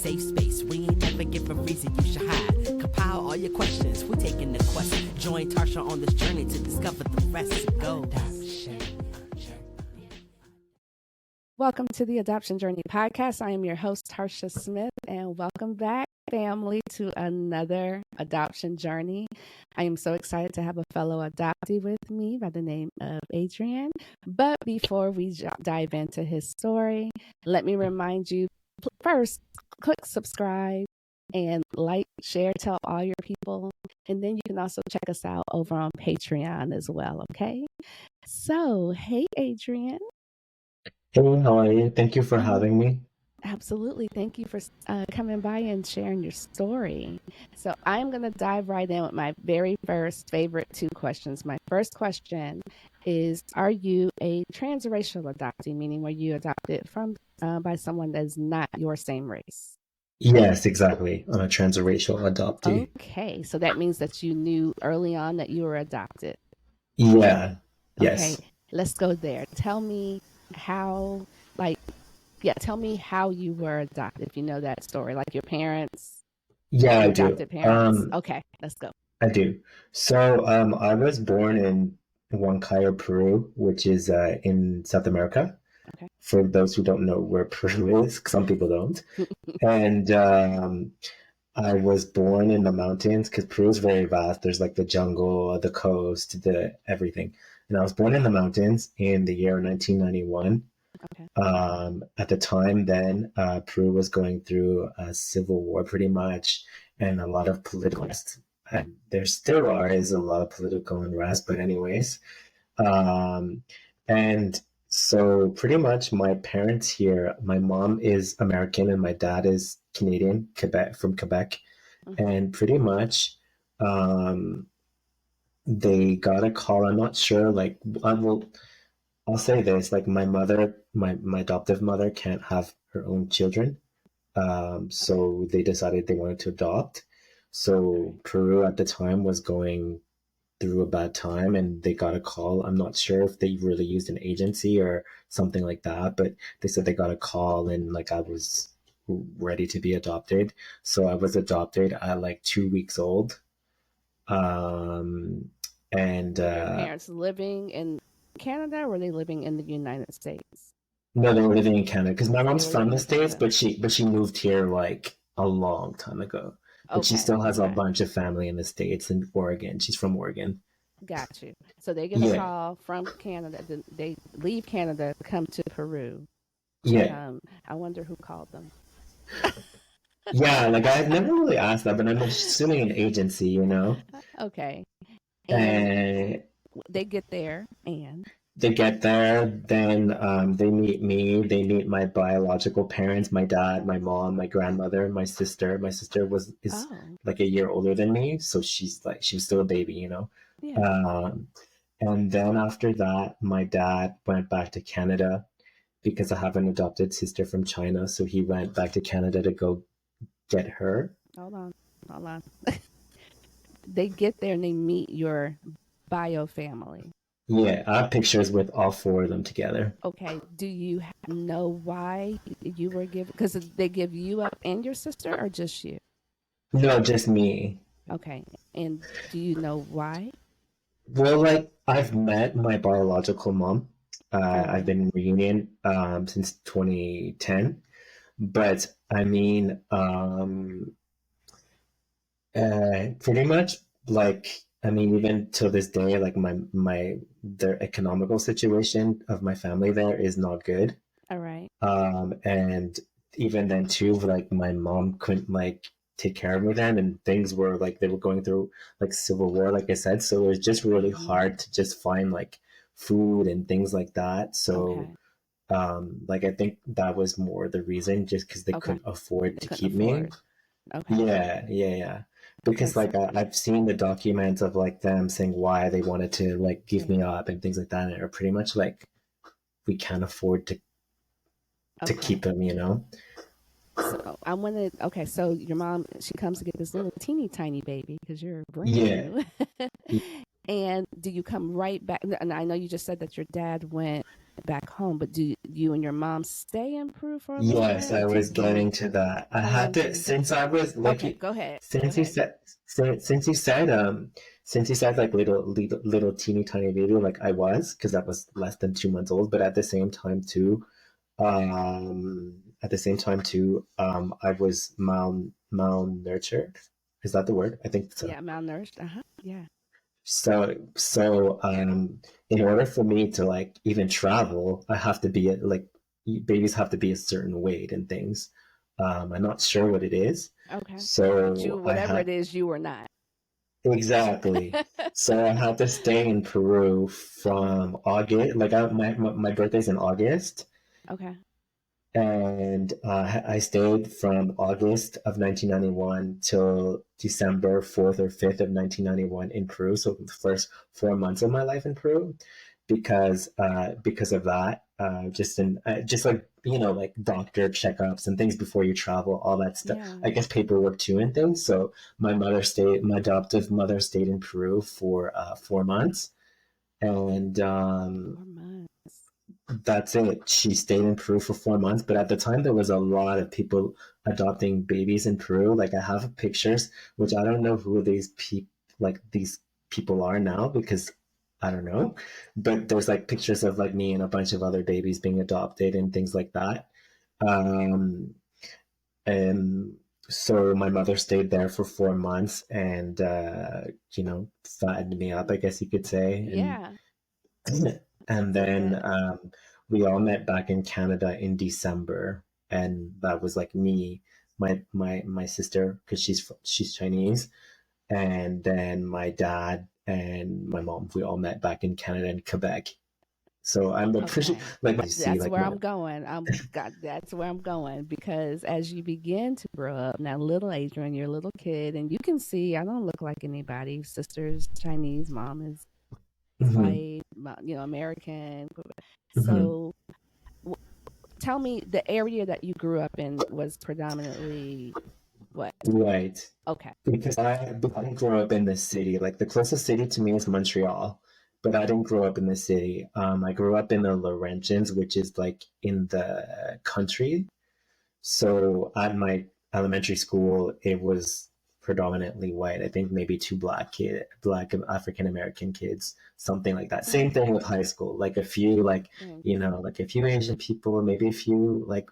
safe space. We ain't never give a reason you should hide. Compile all your questions, we're taking the quest. Join Tarsha on this journey to discover the rest. Go. Welcome to the Adoption Journey podcast. I am your host, Tarsha Smith, and welcome back, family, to another adoption journey. I am so excited to have a fellow adoptee with me by the name of Adrian. But before we dive into his story, let me remind you, first, click subscribe and like, share, tell all your people. And then you can also check us out over on Patreon as well, okay? So, hey, Adrian. Hey, how are you? Thank you for having me. Absolutely. Thank you for coming by and sharing your story. So I'm going to dive right in with my very first favorite two questions. My first question is, are you a transracial adoptee, meaning were you adopted from by someone that is not your same race? Yes, exactly. I'm a transracial adoptee. Okay. So that means that you knew early on that you were adopted. Yeah, Okay. yes. Let's go there. Tell me how, tell me how you were adopted, if you know that story, like your parents, Yeah, I your do. adopted parents. Okay, let's go. I do. So, I was born in Huancayo, Peru, which is in South America. Okay. For those who don't know where Peru is, some people don't. And I was born in the mountains because Peru is very vast. There's like the jungle, the coast, the everything. And I was born in the mountains in the year 1991. Okay. At the time then, Peru was going through a civil war pretty much, and a lot of political unrest. And there still is a lot of political unrest, but anyways. And so pretty much my parents here, my mom is American and my dad is Canadian, from Quebec. Mm-hmm. And pretty much they got a call. I'm not sure, like, I'll say this, like my mother, my adoptive mother can't have her own children. So they decided they wanted to adopt. So Peru at the time was going through a bad time and they got a call. I'm not sure if they really used an agency or something like that, but they said they got a call and like I was ready to be adopted. So I was adopted at like 2 weeks old. And Your parents living in Canada, or were they living in the United States? no, they were living in Canada because my They mom's were from living the in States, Canada. but she moved here like a long time ago. But she Okay. still has a Okay. bunch of family in the States in Oregon. She's from Oregon. Got you. So they get a Yeah, call from Canada. Then they leave Canada to come to Peru to yeah, come. I wonder who called them. yeah. Like I've never really asked that, but I'm assuming an agency, you know. Okay. And And they get there and they get there, then they meet me. They meet my biological parents, my dad, my mom, my grandmother, my sister. My sister is oh, like a year older than me, so she was still a baby, you know. yeah. Um, and then after that, my dad went back to Canada because I have an adopted sister from China, so he went back to Canada to go get her. Hold on. Hold on. They get there and they meet your bio family. Yeah, I have pictures with all four of them together. Okay. Do you know why you were given? Because they give you up and your sister, or just you? No, just me. Okay. And do you know why? Well, like I've met my biological mom. All I've right. been in reunion since 2010, but I mean, pretty much like I mean, even till this day, like their economical situation of my family there is not good. All right. And even then too, like my mom couldn't like take care of me then, and things were like they were going through like civil war, like I said. So it was just really Mm-hmm. hard to just find like food and things like that. So Okay. like I think that was more the reason, just because they Okay. couldn't afford They to couldn't keep me. afford. Okay. Yeah, yeah, yeah. Okay. Because So, like I've seen the documents of like them saying why they wanted to like give yeah. me up and things like that, and are pretty much like we can't afford to Okay. keep them, you know. So I wanted, okay, so your mom, she comes to get this little teeny tiny baby because you're brand Yeah, new. And do you come right back? And I know you just said that your dad went back home. But do you and your mom stay in Peru for a little Yes, bit I was together? getting to that. I Hold had on, to, G. since I was like Okay, go ahead. Go since you ahead. said since you said since you said like little teeny tiny baby, like I was, because I was less than 2 months old, but at the same time too, I was malnurtured. Is that the word? I think so. Yeah, malnourished. Yeah. In order for me to like even travel, I have to be like babies have to be a certain weight and things. I'm not sure what it is. Okay. But you, So I whatever it had is, you were not. exactly. So I had to stay in Peru from August. Like my birthday's in August, Okay. and I stayed from August of 1991 till December 4th or 5th of 1991 in Peru. So the first 4 months of my life in Peru, because of that, just like like doctor checkups and things before you travel, all that stuff. Yeah. I guess paperwork too and things. So my adoptive mother stayed in Peru for 4 months, and 4 months. that's it. She stayed in Peru for 4 months, but at the time there was a lot of people adopting babies in Peru. Like I have pictures, which I don't know who these people are now because I don't know. But there's like pictures of like me and a bunch of other babies being adopted and things like that. Um, and so my mother stayed there for 4 months and fattened me up, I guess you could say, Yeah. and I then bet. we all met back in Canada in December, and that was like me, my sister, because she's Chinese, and then my dad and my mom. We all met back in Canada in Quebec. So I'm pretty Okay. like you see That's like where my I'm going. That's where I'm going because as you begin to grow up, now little Adrian, you're a little kid, and you can see I don't look like anybody. Sister's Chinese, mom is Mhm, white, American. mhm. So tell me the area that you grew up in was predominantly what? Right. Okay. Because I didn't grow up in the city. Like the closest city to me is Montreal, but I didn't grow up in the city. I grew up in the Laurentians, which is like in the country. So at my elementary school, it was predominantly white. I think maybe two black African American kids, something like that. Same thing with Okay. high school. Like a few, Same like a few Asian people, maybe a few like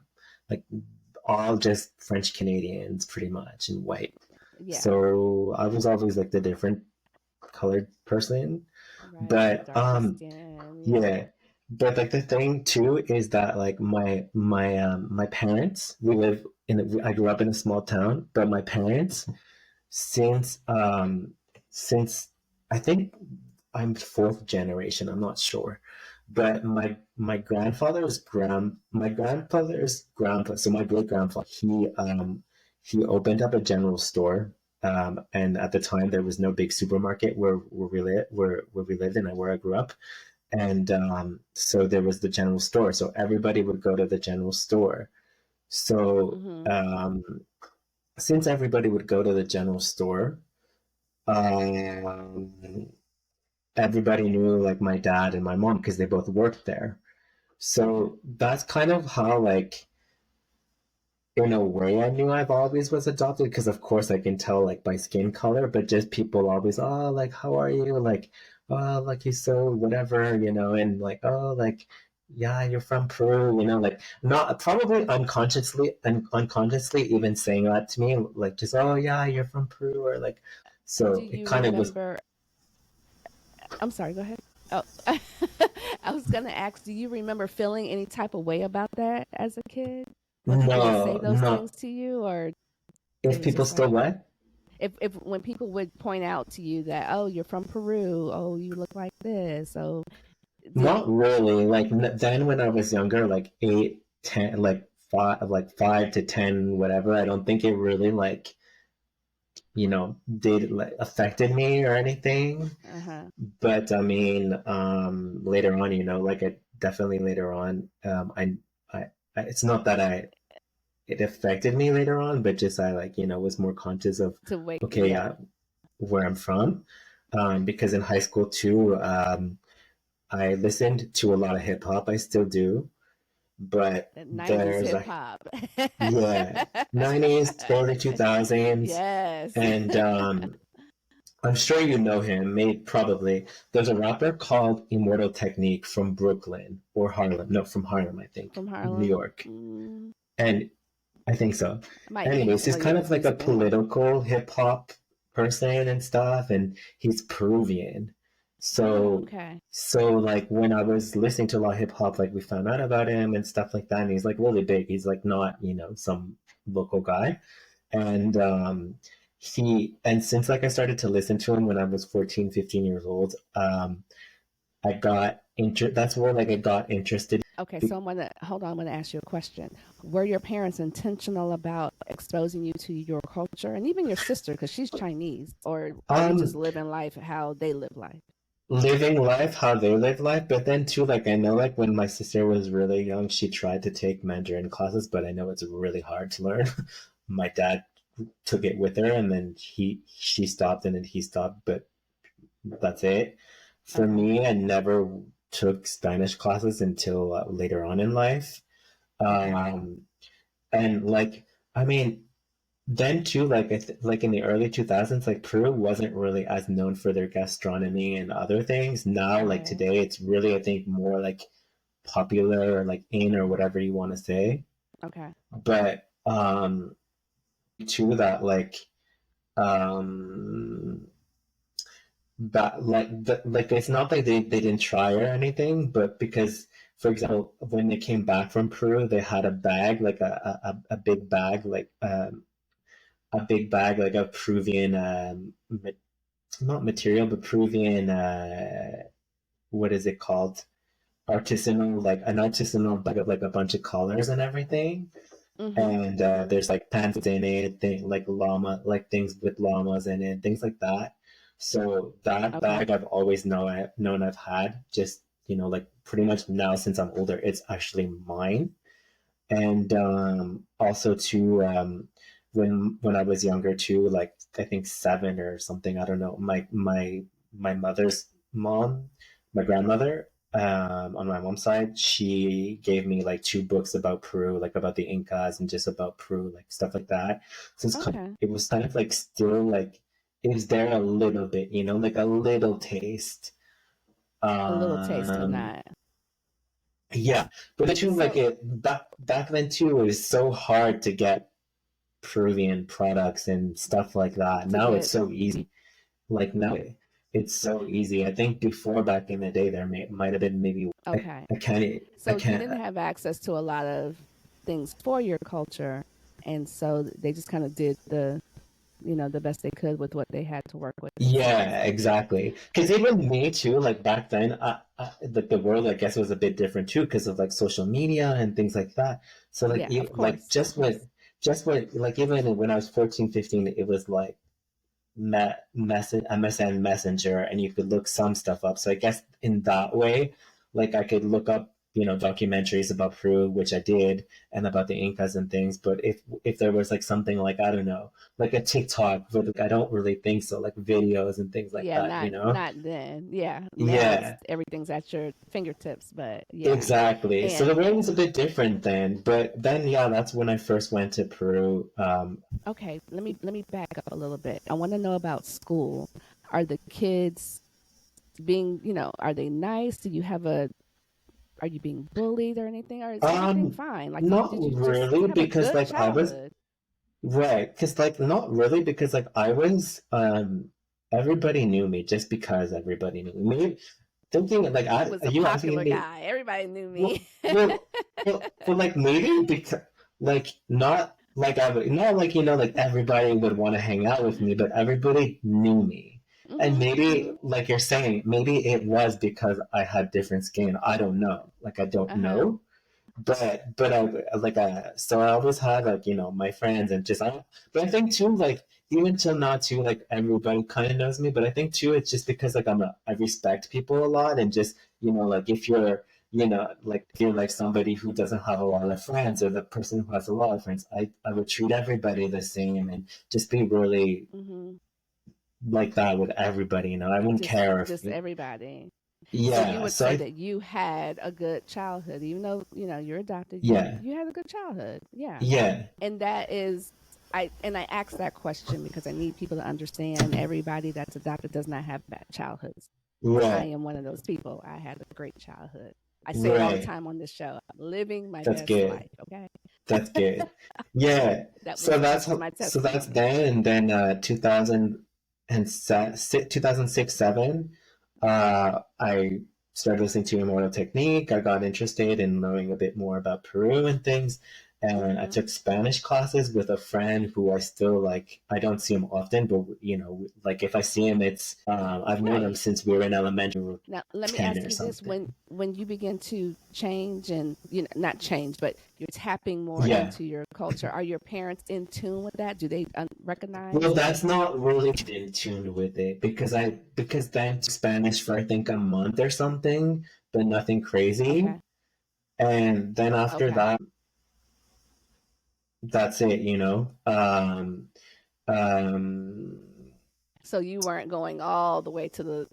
all just French Canadians, pretty much, and white. Yeah. So I was always like the different colored person, Right. but Darker skin. Yeah. yeah, but like the thing too is that like my parents, I grew up in a small town, but my parents, since since I think I'm fourth generation, I'm not sure, but my grandfather's grandpa, so my great grandfather, he opened up a general store. And at the time there was no big supermarket where we lived and where I grew up, and so there was the general store, so everybody would go to the general store. So Mhm. since everybody would go to the general store, um, everybody knew like my dad and my mom because they both worked there. Okay. So that's kind of how like in a way I knew I've always was adopted because of course I can tell like by skin color, but just people always, oh, like how are you, like, oh, like you so whatever, and like, oh, like, yeah, you're from Peru, like not probably unconsciously even saying that to me, like just, oh yeah, you're from Peru, or like, Do so it you kind of was. remember I'm sorry, go ahead. Oh, I was gonna ask, do you remember feeling any type of way about that as a kid when people would say No, those no. things to you, or it If was people just like still what? if when people would point out to you that oh you're from Peru, oh you look like this, oh did Not really. Like then when I was younger, like 8, 10, like 5 to 10, whatever. I don't think it really like did like affected me or anything. uh-huh But I mean, later on, like I definitely later on, it's not that it affected me later on, but just I like was more conscious of to wake okay, yeah where I'm from, because in high school too. I listened to a lot of hip hop. I still do, but That 90s there's hip a hop. yeah, 90s, early 2000s, Yes. and I'm sure you know him, maybe probably. There's a rapper called Immortal Technique from Brooklyn or Harlem. No, from Harlem, I think, From New Harlem. York, and I think so. I might be Anyways, he's familiar kind with of like his a spin. political hip hop person and stuff, and he's Peruvian. Oh, So, okay. so like when I was listening to a lot of hip hop, like we found out about him and stuff like that, and he's like really big. He's like not, some local guy. And and since like I started to listen to him when I was 14, 15 years old, I got that's where like I got interested. Okay, so hold on, I'm gonna ask you a question. Were your parents intentional about exposing you to your culture and even your sister, because she's Chinese, or are you just Um, living life how they live life? Living life how they live life, but then too, like I know like when my sister was really young, she tried to take Mandarin classes, but I know it's really hard to learn. My dad took it with her, and then she stopped, and then he stopped, but that's it. For Okay. me, I never took Spanish classes until later on in life. Okay. And like, I mean, then too, like like in the early 2000s, like Peru wasn't really as known for their gastronomy and other things. Now, like Right. today, it's really, I think, more like popular or like in or whatever you want to say. Okay. But to that, like um that like it's not like they didn't try or anything, but because for example, when they came back from Peru, they had a bag, like a big bag, like a big bag like of Peruvian not material, but Peruvian what is it called? Artisanal, like an artisanal bag of like a bunch of colors and everything. Mm-hmm. And Mm-hmm. there's like pants in it, like llama, like things with llamas in it, things like that. So that Okay. bag I've always known I've had, just like pretty much now since I'm older, it's actually mine. And also too, when I was younger too, like I think 7 or something, I don't know. My mother's mom, my grandmother, on my mom's side, she gave me like 2 books about Peru, like about the Incas and just about Peru, like stuff like that. So Okay. it was kind of like still like it was there a little bit, like a little taste. A little taste of Um, that. yeah, but the too like So it back then too, it was so hard to get Peruvian products and stuff like that. to Now it's get so easy. Like now it's so easy. I think before back in the day there might have been maybe okay. I So you can't didn't have access to a lot of things for your culture, and so they just kind of did the best they could with what they had to work with. It sounds yeah, like. exactly. Because even me too, like back then, like the world, I guess, was a bit different too, because of like social media and things like that. So like, Yeah, of like course, of course. just with, like even when I was 14, 15, it was like MSN Messenger, and you could look some stuff up. So I guess in that way, like I could look up, documentaries about Peru, which I did, and about the Incas and things. But if there was like something like I don't know, like a TikTok, but like, I don't really think so, like videos and things like Yeah, that, not then. Yeah, now it's Yeah, everything's at your fingertips. But yeah, exactly. So the and world was a bit different then, but then yeah, that's when I first went to Peru. okay, let me back up a little bit. I want to know about school. Are the kids are they nice? Do you have a Are you being bullied or anything, or is everything Um, fine? Like, Not did you just really, have a because good like I was childhood? right, because like not really, because like I was everybody knew me just because everybody knew me. Thinking like You I was a you asking popular me guy. Everybody knew me. well well like maybe because like not like I would not like like everybody would want to hang out with me, but everybody knew me. And Mhm. maybe Mhm. like you're saying, maybe it was because I had different skin. I don't know. Like I don't Uh huh. know, but I like so I always had like my friends and just but I think too like even till now too like everybody kind of knows me, but I think too it's just because like I respect people a lot, and just like if you're like if you're like somebody who doesn't have a lot of friends, or the person who has a lot of friends, I would treat everybody the same and just be really Mhm. like that with everybody. I wouldn't care if Just everybody. So you Yeah. would So say I, that you had a good childhood, even though, you're adopted, yeah, you had a good childhood. Yeah. yeah, And that is, I asked that question because I need people to understand everybody that's adopted does not have bad childhoods. I right, am one of those people. I had a great childhood. I say it all the right. time on this show. I'm living my That's best good. life. Okay. That's good. Yeah. So That was my that's testimony. then, and then 2006, 2006, 7, I started listening to Immortal Technique. I got interested in knowing a bit more about Peru and things. And I Hmm. took Spanish classes with a friend who I still like. I don't see him often, but like if I see him, it's I've known him Right. since we were in elementary, we were Now, let me 10 ask or you this: something. when you begin to change, and not change, but you're tapping more Yeah. into your culture, are your parents in tune with that? Do they recognize Well, that? that's not really in tune with it because then Spanish for I think a month or something, but nothing crazy. Okay, And then after okay. that, that's it. Um, So you weren't going all the way to the,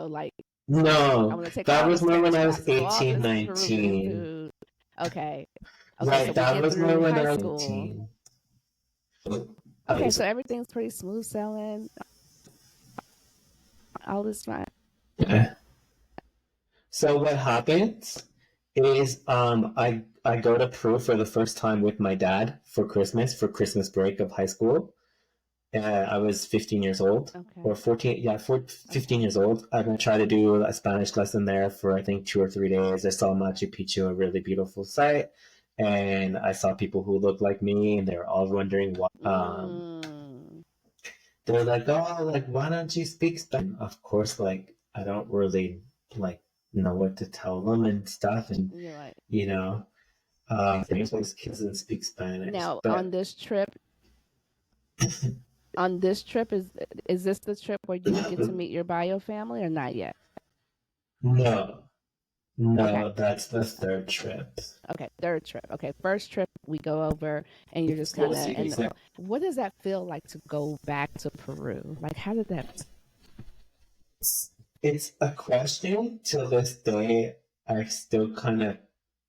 like, I'm no, going to take that all was these more when Spanish I was classes, all 18, this Peruvian 19. food. Okay, okay. So Right, we that get was more through when high I was school. 18. Okay, so everything's pretty smooth sailing. All is fine. Okay. So what happens is I go to Peru for the first time with my dad for Christmas break of high school. I was 15 years old Okay, or 14, yeah, 15 okay. years old. I'm going to try to do a Spanish lesson there for I think 2 or 3 days. I saw Machu Picchu, a really beautiful site, and I saw people who looked like me, and they were all wondering why. Mm, They're like, oh, like why don't you speak Spanish? Of course, like I don't really like know what to tell them and stuff, and you're right. you know, there's those kids that speak Spanish, Now, but on this trip, is this the trip where you would get to meet your bio family or not yet? no, Okay. no, that's the third trip. Okay. Third trip. Okay. First trip, we go over and you're just kind School of, and series. Yeah. what does that feel like to go back to Peru? Like, how did that, It's a question till this day I still kind of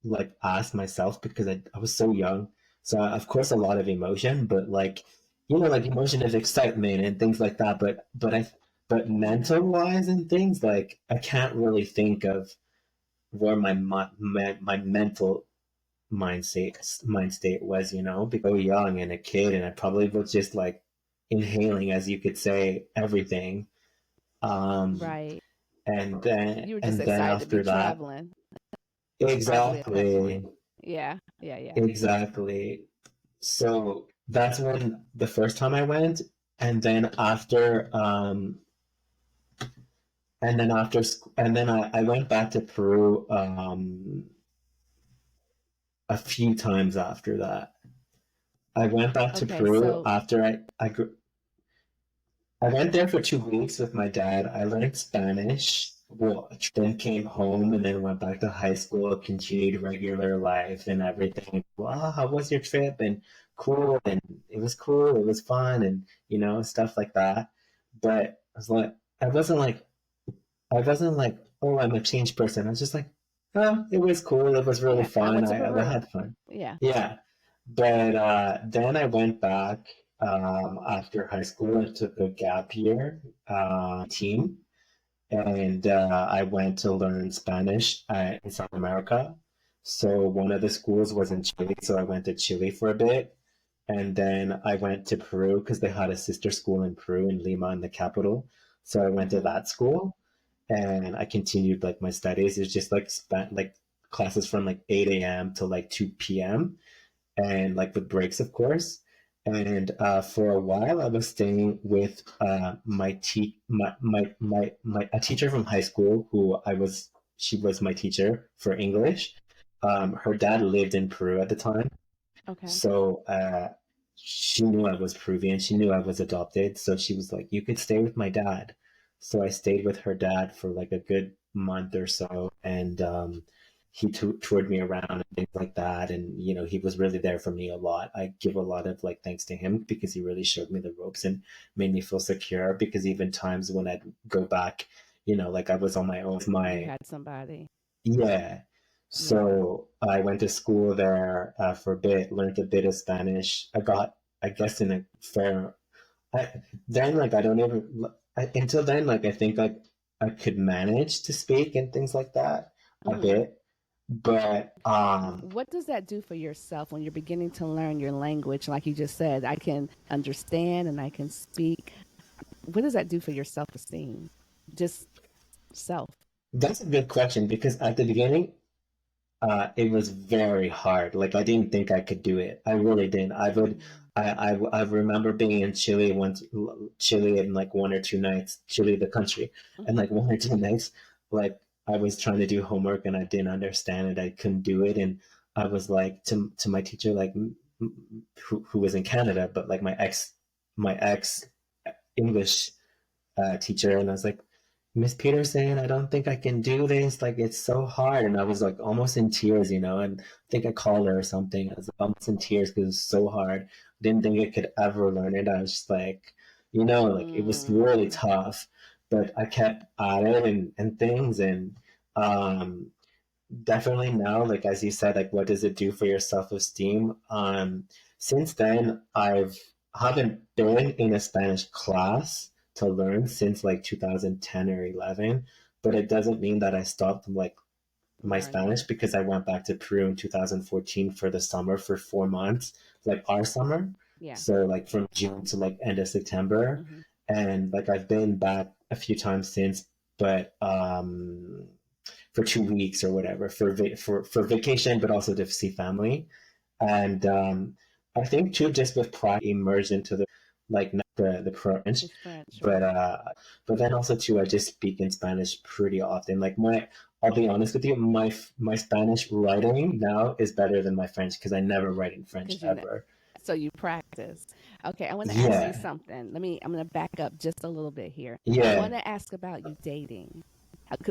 like ask myself because I was so young. So of course a lot of emotion, but like like emotion is excitement and things like that. But yeah. mental wise and things like I can't really think of where my mental mind state was, because I was young and a kid, and I probably was just like inhaling, as you could say, everything. Um, Right. You were just and then excited to be after that, traveling, probably at that point. exactly, Yeah. Yeah. Yeah. exactly. So that's when the first time I went, and then I went back to Peru a few times after that. I went back to Okay. Peru So, after I went there for 2 weeks with my dad. I learned Spanish, then came home and then went back to high school, continued regular life and everything. Wow, how was your trip? And cool, and it was cool, it was fun, and stuff like that. But I wasn't like, oh, I'm a changed person. I was just like, oh, it was cool, it was really yeah, I fun. went to I Peru. had fun. Yeah. Yeah. But then I went back after high school and took a gap year team, and I went to learn Spanish in South America. So one of the schools was in Chile, so I went to Chile for a bit, and then I went to Peru because they had a sister school in Peru in Lima, in the capital. So I went to Hmm. that school, and I continued like my studies. It's just like like classes from like 8 a.m. to like 2 p.m. and like with breaks, of course. And for a while, I was staying with my a teacher from high school she was my teacher for English. Her dad lived in Peru at the time, Okay. so she knew I was Peruvian. She knew I was adopted, so she was like, "You could stay with my dad." So I stayed with her dad for like a good month or so, and he toured me around and things like that. And he was really there for me a lot. I give a lot of like thanks to him because he really showed me the ropes and made me feel secure. Because even times when I'd go back, like I was on my own with You my, had somebody. yeah. Yeah. So I went to school there for a bit, learned a bit of Spanish. I got, I guess, in a fair. Then like I don't even until then like I think like I could manage to speak and things like that a Hmm. bit, but What does that do for yourself when you're beginning to learn your language? Like you just said, I can understand and I can speak. What does that do for your self esteem? Just self. that's a good question because at the beginning it was very hard. Like I didn't think I could do it. I really didn't. I would. Mm. I remember being in Chile once, Chile in like 1 or 2 nights, Chile the country, and Hmm. like 1 or 2 nights, like I was trying to do homework and I didn't understand it. I couldn't do it, and I was like to my teacher, like who was in Canada, but like my ex English teacher, and I was like, Miss Peterson, I don't think I can do this. Like, it's so hard. And I was like almost in tears, and I think I called her or something. I was almost in tears because it was so hard. Didn't think I could ever learn it. I was just like, like it was really Mm. tough. But I kept at it and things. And um, definitely now, like as you said, like what does it do for your self-esteem? Since then, haven't been in a Spanish class to learn since like 2010 or 11, but it doesn't mean that I stopped like my Learning. Spanish because I went back to Peru in 2014 for the summer for 4 months, like our summer. Yeah. So like from June to like end of September, Hmm. and like I've been back a few times since, but for 2 weeks or whatever for vacation, but also to see family. And I think too, just with pride, emerged into the like not the French, It's French, but right? uh, but then also too, I just speak in Spanish pretty often. Like I'll be honest with you, my Spanish writing now is better than my French because I never write in French Because you know, ever. so you practice. Okay, I want to ask you Yeah, something. I'm going to back up just a little bit here. I yeah, want to ask about you dating.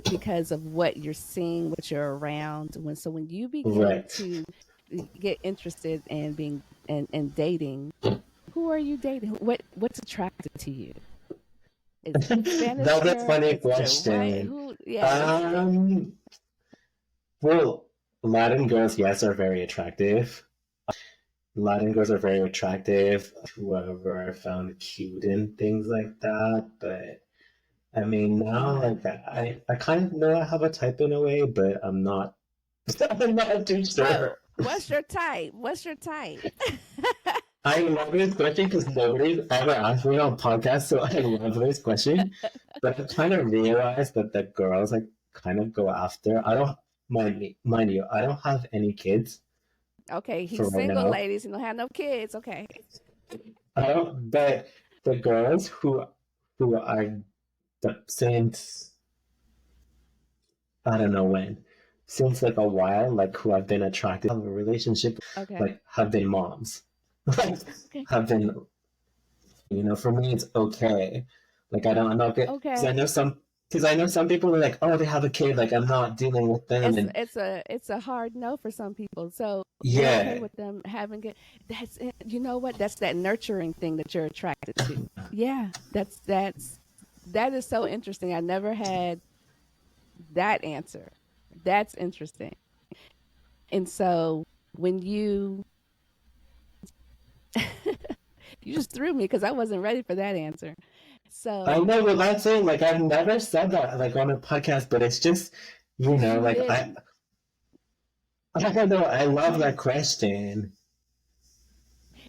Because of what you're seeing, what you're around. When you begin right. to get interested in being and dating, who are you dating? What's attractive to you? Is it the Spanish That's a girl? funny Is it your white? question. Who? Yes. Um, well, Latin girls, yes, are very attractive. Latin girls are very attractive. Whoever I found cute and things like that. But I mean, now Mm-hmm. like I kind of know I have a type in a way, but I'm not. I'm not too sure. What's your type? What's your type? I love this question because nobody's ever asked me on podcasts, so I love this question. But I kind of realized that the girls like kind of go after. I don't mind you. I don't have any kids Okay, for he's right single, now. ladies. He don't have no kids. Okay. I don't. But the girls who are since I don't know when, since like a while, like who I've been attracted to have a relationship, Okay. like have been moms, like Okay. have been, for me it's okay. Like I'm not good because I Okay. know some people are like, oh, they have a kid, like I'm not dealing with them, it's and it's a it's a hard no for some people. So you're okay yeah, with them having it. That's it. You know what? That's that nurturing thing that you're attracted to. Yeah, that is so interesting. I never had that answer. That's interesting. And so when you just threw me because I wasn't ready for that answer. I So know, but that's it. Like I've never said that like on a podcast, but it's just, you like I didn't. I don't know. I love that Mm-mm. question.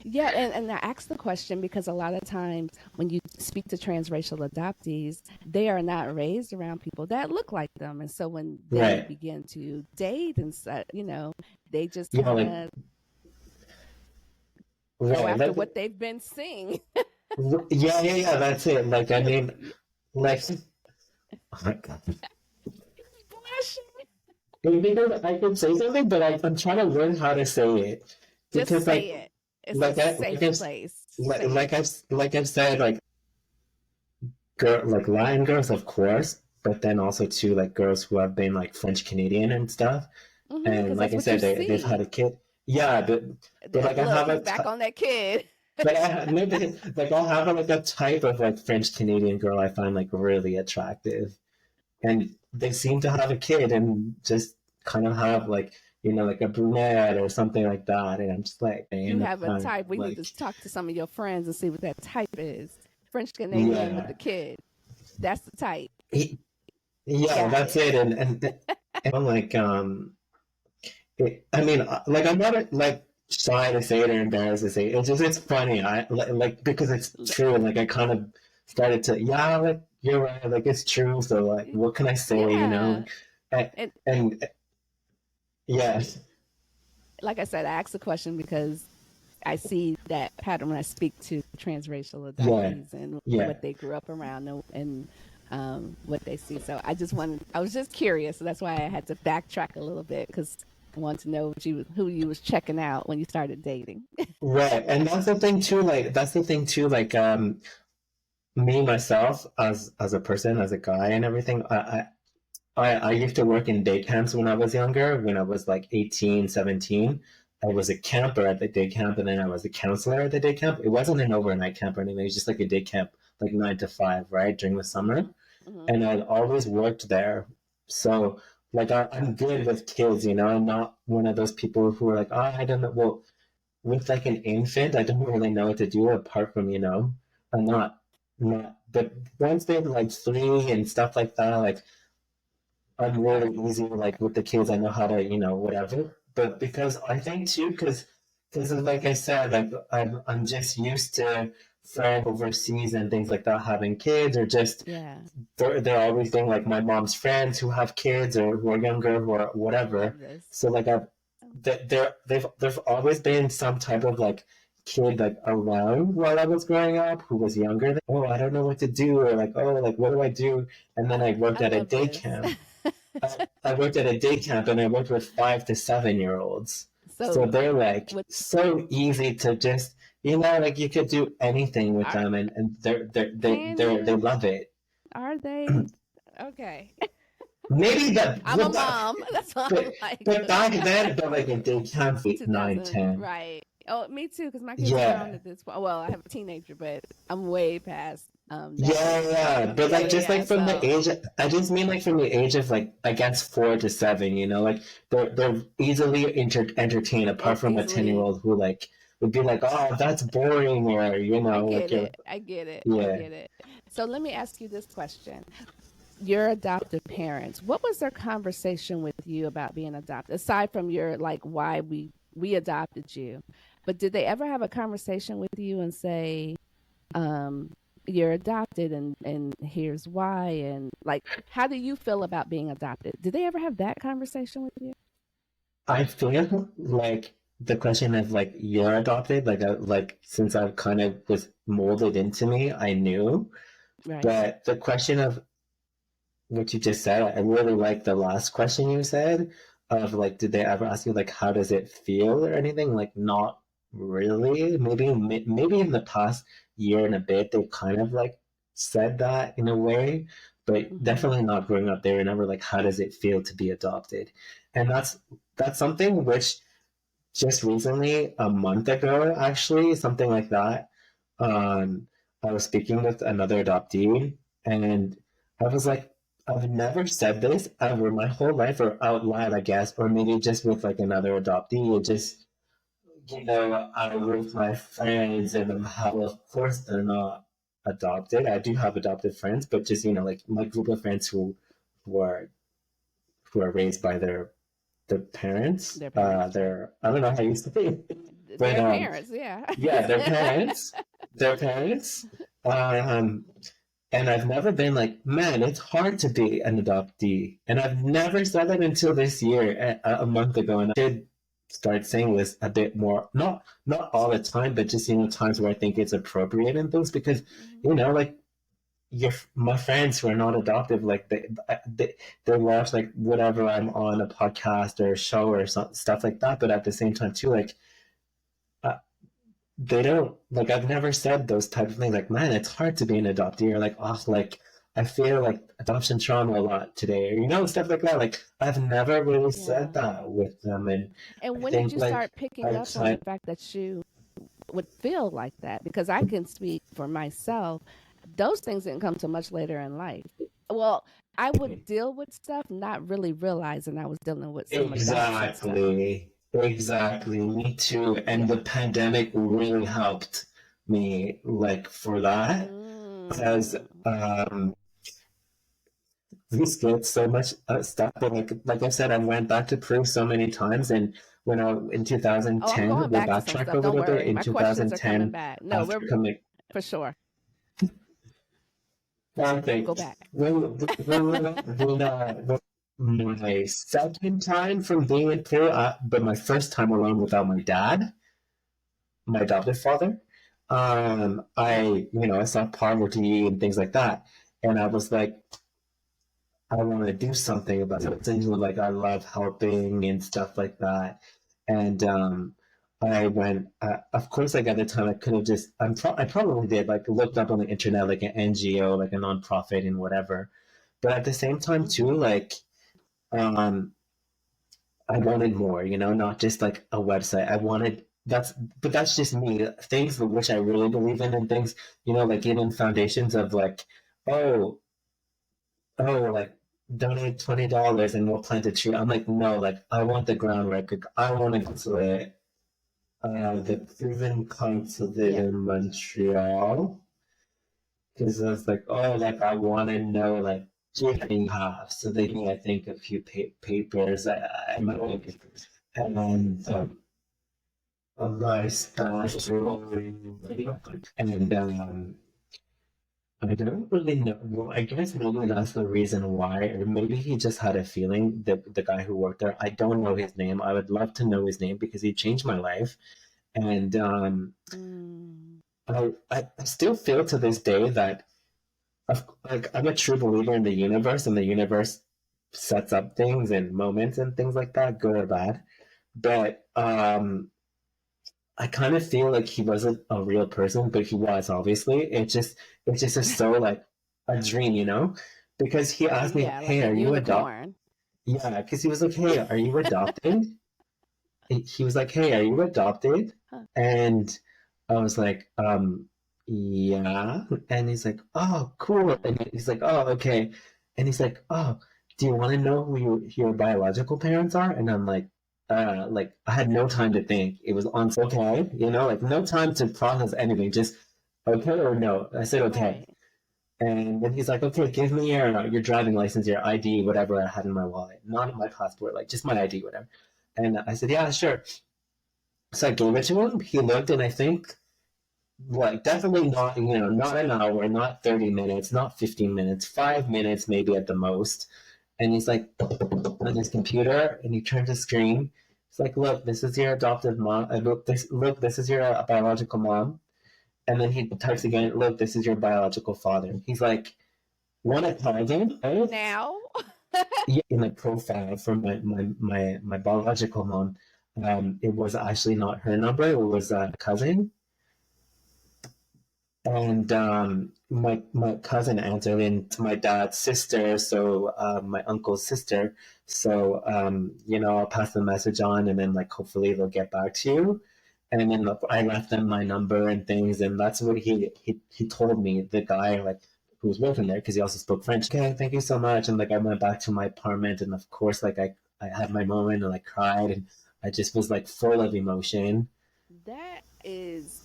Yeah, and I ask the question because a lot of times when you speak to transracial adoptees, they are not raised around people that look like them, and so when they Right. begin to date and such, they just kind Like of go right. after Like what they've been seeing. yeah, yeah, yeah. That's it. Like I mean, Yeah, like oh my God. blushing. Because I can say something, but I'm trying to learn how to say it Just because say it. It's a safe place. Say it. like I've said like Latin girls of course, but then also too like girls who have been like French Canadian and stuff, and Because like that's I what you said they've had see. a kid. Yeah, but like I Look, have he's back on that kid. but no, like I have like a type of like French Canadian girl I find like really attractive. and they seem to have a kid and just kind of have like, like a brunette or something like that. And I'm just like, You man, have a type. We need like, to talk to some of your friends and see what that type is. French Canadian with yeah, the kid. That's the type. yeah, Got that's it. it. And I'm like, I mean, like I'm not like shy to say it or embarrassed to say it. It's just it's funny. I like because it's true. And like I kind of started to, yeah, like you're right. Like it's true. So like, what can I say? Yeah. And, And and yeah, like I said, I asked the question because I see that pattern when I speak to transracial yeah, adoptees and yeah. what they grew up around and what they see. So I was just curious. So that's why I had to backtrack a little bit because I wanted to know who you was checking out when you started dating. Right. And that's the thing too. Like that's the thing too. Like me myself as a person, as a guy, and everything. I used to work in day camps when I was younger, when I was like 18, 17. I was a camper at the day camp, and then I was a counselor at the day camp. It wasn't an overnight camp or anything. It was just like a day camp, like 9 to 5, right, during the summer. Mm-hmm. And I'd always worked there. So, like, I'm good with kids, I'm not one of those people who are like, oh, I don't know. Well, with like an infant, I don't really know what to do apart from, I'm but once they're like 3 and stuff like that, like, I'm really easy like with the kids. I know how to, whatever. But because I think too, because like I said, like I'm just used to friends overseas and things like that having kids, or just Yeah, they're always being like my mom's friends who have kids or who are younger, who are I whatever. love this. So like they've always been some type of like kid like around while I was growing up who was younger than, oh, I don't know what to do, or like, oh, like what do I do? And then I worked I at a love day this. camp. I worked at a day camp and I worked with 5 to 7 year olds. So So, they're like what so easy to just, like you could do anything with are them, and can they you? love it. Are they okay? Maybe that, I'm a mom. That's why I'm like but back then, but like in day camp, 8, 9, 2000, 10. right? Oh, me too, because my kids are grown Yeah. at this point. Well, I have a teenager, but I'm way past that Yeah, age yeah, spectrum. but Yeah, like yeah, just yeah. like from the So age, I just mean like from the age of like I guess 4 to 7, like they're easily entertained. Apart it's from a 10 year easily. old who like would be like, oh, that's boring, or I like get you're, it. I get it. I yeah. get it. So let me ask you this question: your adoptive parents, what was their conversation with you about being adopted? Aside from your like why we adopted you, but did they ever have a conversation with you and say, um, you're adopted and here's why, and like how do you feel about being adopted? Did they ever have that conversation with you? I feel like the question of like you're adopted, like since I've kind of was molded into me, I knew. Right. But the question of what you just said, I really like the last question you said of like, did they ever ask you like, how does it feel or anything? Like, not really. Maybe in the past year and a bit, they've kind of like said that in a way, but Mm-hmm. definitely not growing up. They were never like, how does it feel to be adopted? And that's something which just recently, a month ago, actually, something like that. Um, I was speaking with another adoptee, and I was like, I've never said this ever my whole life, or out loud, I guess, or maybe just with like another adoptee. It just, I with my friends, and how, of course, they're not adopted. I do have adopted friends, but just, like my group of friends who are who are raised by their parents. Their parents, right? Their, I don't know how you say it, but Their parents, yeah. yeah, their parents. Um, and I've never been like, man, it's hard to be an adoptee, and I've never said that until this year, a month ago, and I did start saying this a bit more, not all the time, but just times where I think it's appropriate in things, because like my friends who are not adoptive, like they watch like whatever I'm on a podcast or a show or stuff like that, but at the same time too, like uh, they don't, like, I've never said those type of things like, man, it's hard to be an adoptee, or like, oh, like I feel like adoption trauma a lot today, or stuff like that. Like I've never really Yeah. said that with them. And I And when did think you like start picking up on the outside, fact that you would feel like that? Because I can speak for myself. Those things didn't come till much later in life. Well, I would deal with stuff, not really realizing I was dealing with some adoption stuff. Exactly. Me too. And the pandemic really helped me like for that because we skipped so much stuff. But like I said, I went back to Peru so many times, and when I in Oh, I'm 2010, going we'll back to some backtrack stuff. a Don't little bit. worry. In My questions are coming 2010, back. No, after we're coming, for sure. Go perfect. back. My second time from being in Peru, but my first time alone without my dad, my adoptive father. I saw poverty and things like that, and I was like, I want to do something about it. Things like I love helping and stuff like that, and I went. Of course, like at the time, I could have just. I probably did like looked up on the internet like an NGO, like a nonprofit, and whatever. But at the same time, too, like um, I wanted more. Not just like a website. I wanted but that's just me. Things which I really believe in, and things like even foundations of like, oh, like donate $20 and we'll plant a tree. I'm like, no, like I want the groundwork. Like, I want to go to the Peruvian consulate Yeah. in Montreal because I was like, oh, like I want to know like giving half. So they can I think a few papers. I might and a nice and I don't really know. Well, I guess maybe that's the reason why, or maybe he just had a feeling that the guy who worked there. I don't know his name. I would love to know his name because he changed my life, and I still feel to this day that like I'm a true believer in the universe, and the universe sets up things and moments and things like that, good or bad. But I kind of feel like he wasn't a real person, but he was obviously. It just is so like a dream. Because he asked me, Yeah, "Hey, like a are you adopted?" unicorn. Yeah, because he was like, "Hey, are you adopted?" He was like, "Hey, are you adopted?" Huh. And I was like, yeah. And he's like, "Oh, cool." And he's like, "Oh, okay." And he's like, "Oh, do you want to know who your biological parents are?" And I'm like I had no time to think. It was on okay, like no time to process anything. Just okay or no. I said okay. Right. And then he's like, okay, give me your driving license, your ID, whatever I had in my wallet, not my passport, like just my ID, whatever. And I said, yeah, sure. So I gave it to him. He looked, and I think, like, definitely not, not an hour, not 30 minutes, not 15 minutes, 5 minutes maybe at the most. And he's like, on his computer, and he turns the screen. He's like, look, this is your adoptive mom. This is your biological mom. And then he types again, look, this is your biological father. He's like, one Italian, right? Now. Yeah, in the profile for my biological mom, it was actually not her number. It was a cousin, and my cousin answered into my dad's sister, so my uncle's sister. So I'll pass the message on, and then like hopefully they'll get back to you. And then I left them my number and things, and that's what he told me. The guy like who was working there because he also spoke French. Okay, thank you so much. And like I went back to my apartment, and of course like I had my moment and I cried, and I just was like full of emotion. That is,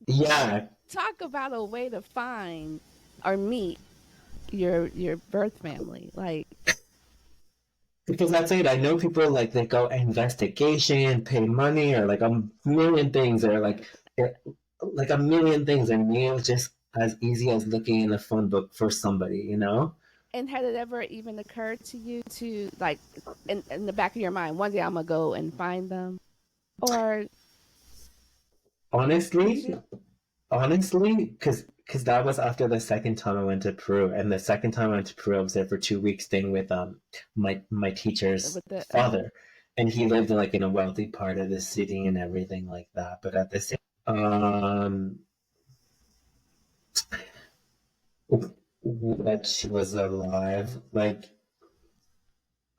Yeah, talk about a way to find or meet your birth family. Like, because that's it. I know people like they go investigation, pay money, or like a million things, or like a million things, and me it was just as easy as looking in a phone book for somebody. and had it ever even occurred to you to like in the back of your mind, one day I'm gonna go and find them, or did Honestly, you because that was after the second time I went to Peru, and the second time I went to Peru, I was there for 2 weeks, staying with my teacher's with the father, and he lived like in a wealthy part of the city and everything like that. But at the same, that she was alive, like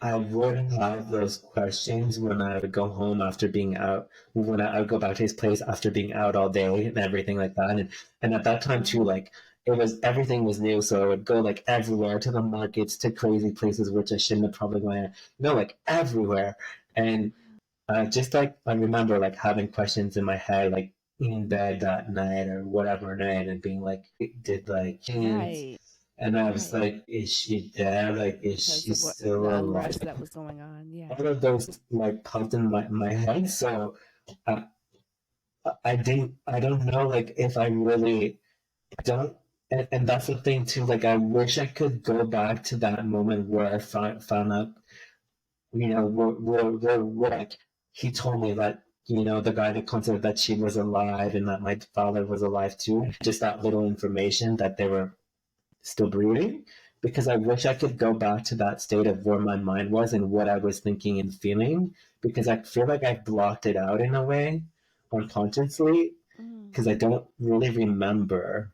I would have those questions when I would go home after being out, when I would go back to his place after being out all day and everything like that. And at that time too, Mhm. like everything was new, so I would go like everywhere, to the markets, to crazy places which I shouldn't have probably gone, like everywhere. And just like I remember like having questions in my head, like in bed that night or whatever night, and being like, did like kids? Right. And I was Right. like, is she dead? Like, is Because she of what still the alive? unrest that was going on. Yeah. All of those like popped in my head. So uh, I don't know like if I really don't. And that's the thing too. Like, I wish I could go back to that moment where I found out, where like he told me that, the guy that considered that she was alive and that my father was alive too. Just that little information that they were still breathing, because I wish I could go back to that state of where my mind was and what I was thinking and feeling, because I feel like I blocked it out in a way unconsciously, Mm. because I don't really remember.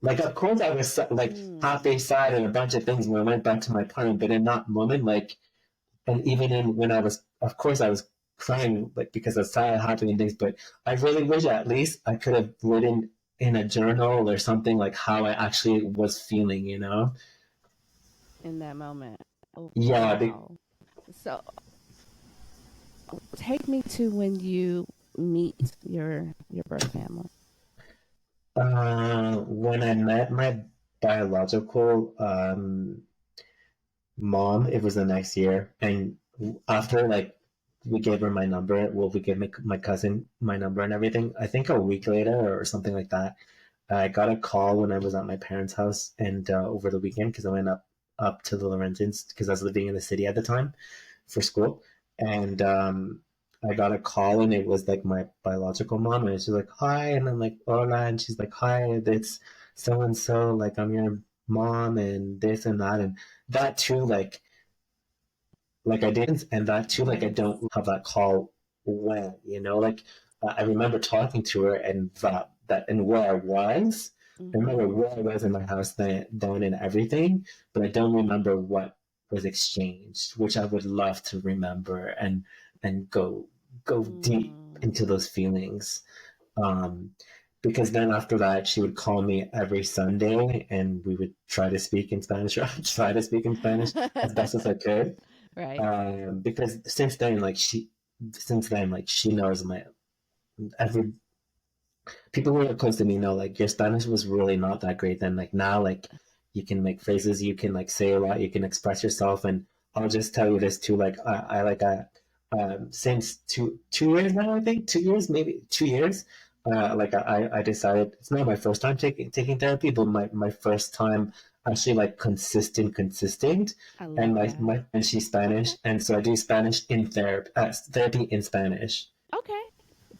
Like, of course, I was like happy, sad, and a bunch of things when I went back to my apartment, but in that moment, like, and even in when I was, of course, I was crying, like, because of sad, happy, and things. But I really wish at least I could have written in a journal or something like how I actually was feeling, In that moment. Oh, Yeah. wow. So take me to when you meet your birth family. When I met my biological mom, it was the next year, and after like we gave her my number, well, we gave my cousin my number and everything. I think a week later or something like that, I got a call when I was at my parents' house, and over the weekend, because I went up to the Laurentians because I was living in the city at the time for school, and I got a call, and it was like my biological mom, and she's like, "Hi," and I'm like, "Hola," and she's like, "Hi, it's so and so, like I'm your mom, and this and that," and that too, like I didn't, and that too, like I Nice. don't have that call when, like I remember talking to her, and that and where I was. I remember Mm-hmm. where I was in my house then and everything, but I don't remember what was exchanged, which I would love to remember and go deep Mm. into those feelings. Um, because then after that, she would call me every Sunday, and we would try to speak in Spanish, or I would try to speak in Spanish as best as I could. Right. Because since then, like she knows my every people who are close to me know like your Spanish was really not that great then. Like now, like you can make phrases, you can like say a lot, you can express yourself, and I'll just tell you this too. Like since two years now, I think 2 years, maybe 2 years. Like I decided it's not my first time taking therapy, but my first time actually like consistent, I and love like that. and she's Okay. Spanish, and so I do Spanish in therapy in Spanish. Okay.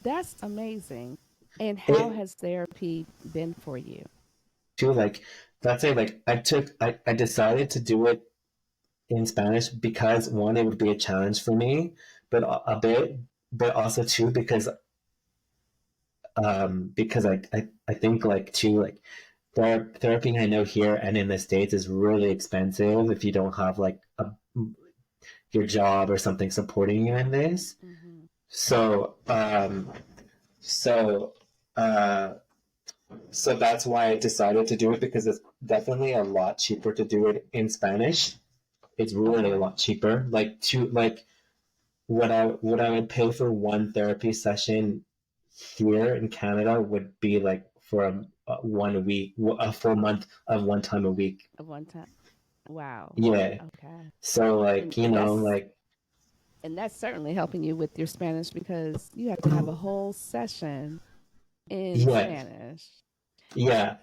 That's amazing. And how It has therapy been for you? too, like that's it. Like I decided to do it in Spanish because one, it would be a challenge for me, but a bit, but also two, because I think like too, like therapy I know here and in the States is really expensive if you don't have like your job or something supporting you in this. Mm-hmm. So so uh so that's why I decided to do it, because it's definitely a lot cheaper to do it in Spanish. It's really a Okay. lot cheaper. Like what I would pay for one therapy session here in Canada would be like for a 1 week, a full month of one time a week. At one time. Wow. Yeah. Okay. So And like, and that's and that's certainly helping you with your Spanish because you have to have a whole session in yeah, Spanish. yeah.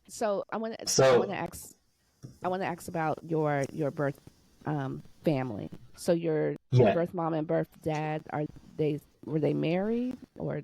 So So I want to ask about your birth family. So your yeah. birth mom and birth dad, they were they married or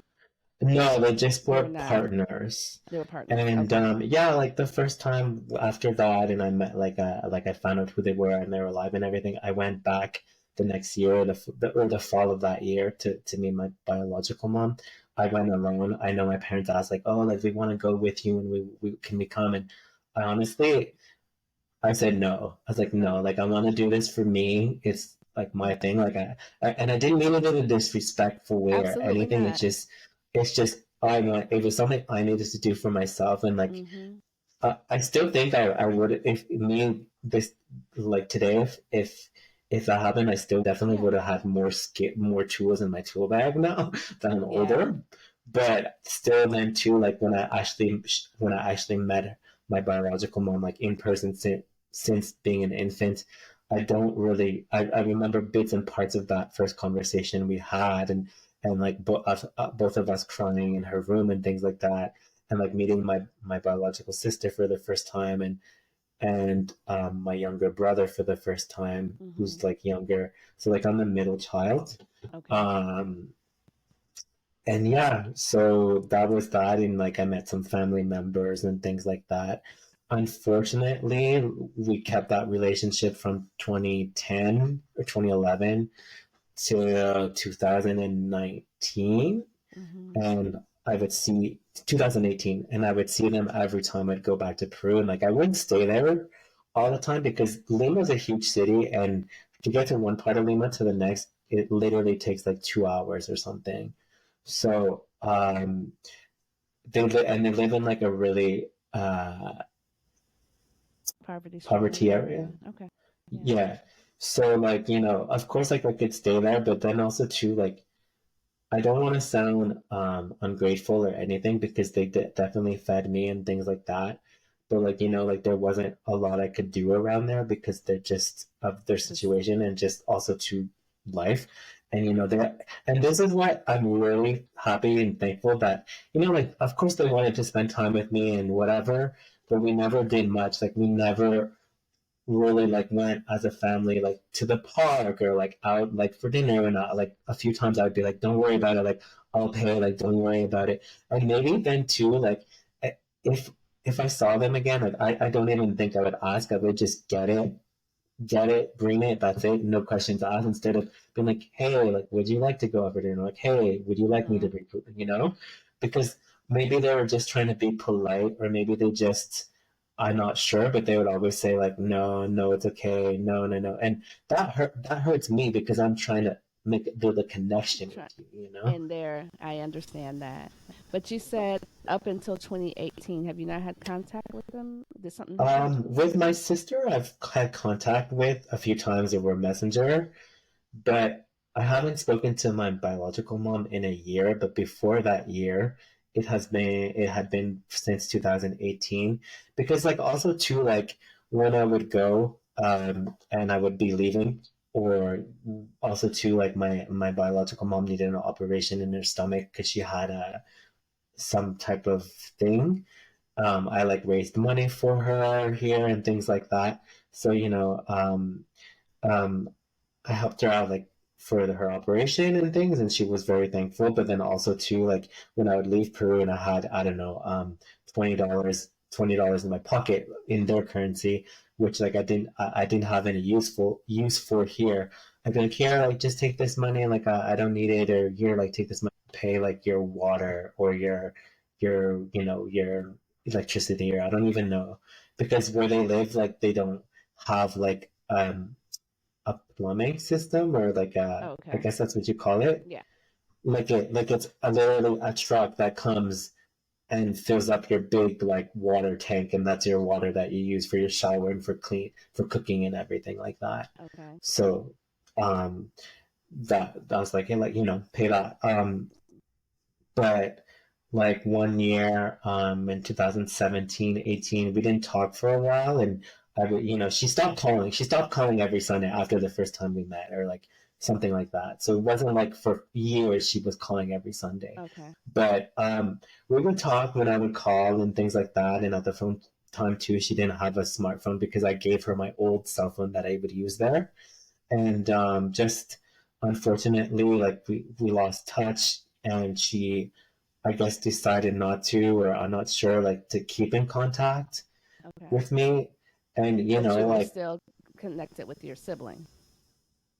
No, they just they were were not? partners. They were partners. And Okay. yeah, like the first time after that, and I met like I found out who they were and they were alive and everything. I went back the next year, or the fall of that year, to meet my biological mom. I went alone. I know my parents asked like, "Oh, like we want to go with you, and we can we come?" And I honestly, I said no. I was like, no, like I want to do this for me. It's like my thing. Like and I didn't mean it in a disrespectful way or Absolutely anything. not. It's just I want. It was something I needed to do for myself, and like Mhm. I still think I would, if me this like today, if that happened, I still definitely Yeah. would have had more tools in my tool bag now that I'm Yeah. older. But still, then too, like when I actually met my biological mom, like in person, since being an infant, I don't really. I remember bits and parts of that first conversation we had, and like both of us crying in her room and things like that, and like meeting my biological sister for the first time, and my younger brother for the first time, Mm-hmm. who's like younger. So like I'm the middle child. Okay. Um, and yeah, so that was that, and like I met some family members and things like that. Unfortunately, we kept that relationship from 2010 or 2011 to 2019, Mm-hmm. and I would see 2018, and I would see them every time I'd go back to Peru, and like I wouldn't stay there all the time because Lima's a huge city, and to get to one part of Lima to the next, it literally takes like 2 hours or something. So they live in like a really Poverty stricken poverty area. area. Okay. Yeah. Yeah. So like, of course like I could stay there, but then also too like I don't want to sound ungrateful or anything because they definitely fed me and things like that. But like, like there wasn't a lot I could do around there because they're just of their Just situation and just also to life. And and this is why I'm really happy and thankful that, like of course they wanted to spend time with me and whatever, but we never did much. Like we never really like went as a family like to the park or like out like for dinner, and like a few times I would be like, don't worry about it, like I'll pay, like don't worry about it. And maybe then too, like if if I saw them again, like I don't even think I would ask. I would just get it, bring it, that's it, no questions asked, instead of being like, hey, like would you like to go over dinner, like hey, would you like me mm-hmm. to bring food, because maybe they were just trying to be polite, or maybe they just, I'm not sure, but they would always say like, no, no, it's okay, no, no, no, and that hurts me because I'm trying to build a connection with Try, you. and there, I understand that. But you said up until 2018, have you not had contact with them? Did something happen between With then? my sister, I've had contact with a few times over Messenger, but I haven't spoken to my biological mom in a year. But before that year, it had been since 2018, because like also too like when I would go and I would be leaving, or also too like my biological mom needed an operation in her stomach because she had some type of thing. I like raised money for her here and things like that. So um, I helped her out like for her operation and things, and she was very thankful. But then also too, like when I would leave Peru and I had, I don't know, $20 in my pocket in their currency, which like I didn't have any use for here. I'd be like, here, like just take this money, like I don't need it, or here, like take this money, pay like your water or your electricity, or I don't even know, because where they live, like they don't have like a plumbing system, or like I Okay. guess that's what you call it. Yeah. Like it's literally a truck that comes and fills up your big like water tank, and that's your water that you use for your shower and for cooking and everything like that. Okay. So um that was like, hey, like pay that. But like one year in 2017, 18, we didn't talk for a while, and she stopped calling every Sunday after the first time we met, or like something like that. So it wasn't like for years she was calling every Sunday. Okay. But we would talk when I would call and things like that. And at the phone time too, she didn't have a smartphone because I gave her my old cell phone that I would use there. And just unfortunately, like we lost touch, and she, I guess, decided not to, or I'm not sure, like to keep in contact Okay. with me. And But you were like, still connected with your sibling.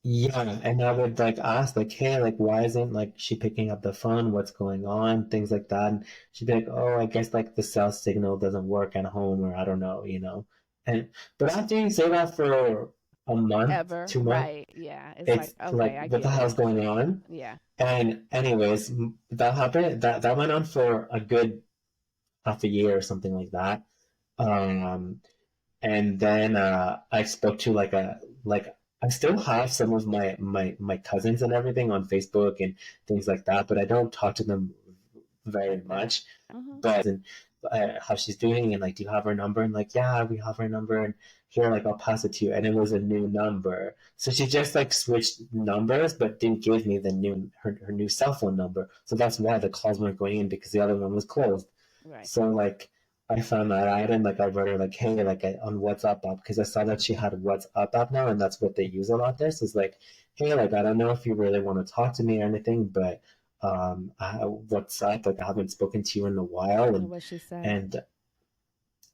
yeah, and I would like ask like, hey, like why isn't like she picking up the phone? What's going on? Things like that. And she'd be like, oh, I guess like the cell signal doesn't work at home, or I don't know. And but after you say that for a month, Ever. 2 months, Right. Yeah. It's like, it's okay, like, I what the get hell's it. going on? Yeah. And anyways, that happened. That went on for a good half a year or something like that. Um, and then I spoke to like I still have some of my cousins and everything on Facebook and things like that, but I don't talk to them very like that. much. Mm-hmm. But and how she's doing and like, do you have her number? And like, yeah, we have her number, and here, like, I'll pass it to you. And it was a new number, so she just like switched numbers, but didn't give me the new her new cell phone number. So that's why the calls weren't going in, because the other one was closed. Right. So like I found that out, and like I wrote her like, hey, like on WhatsApp app, because I saw that she had a WhatsApp app now, and that's what they use a lot there. So it's like, hey, like I don't know if you really want to talk to me or anything, but what's up? Like I haven't spoken to you in a while, And what she said. and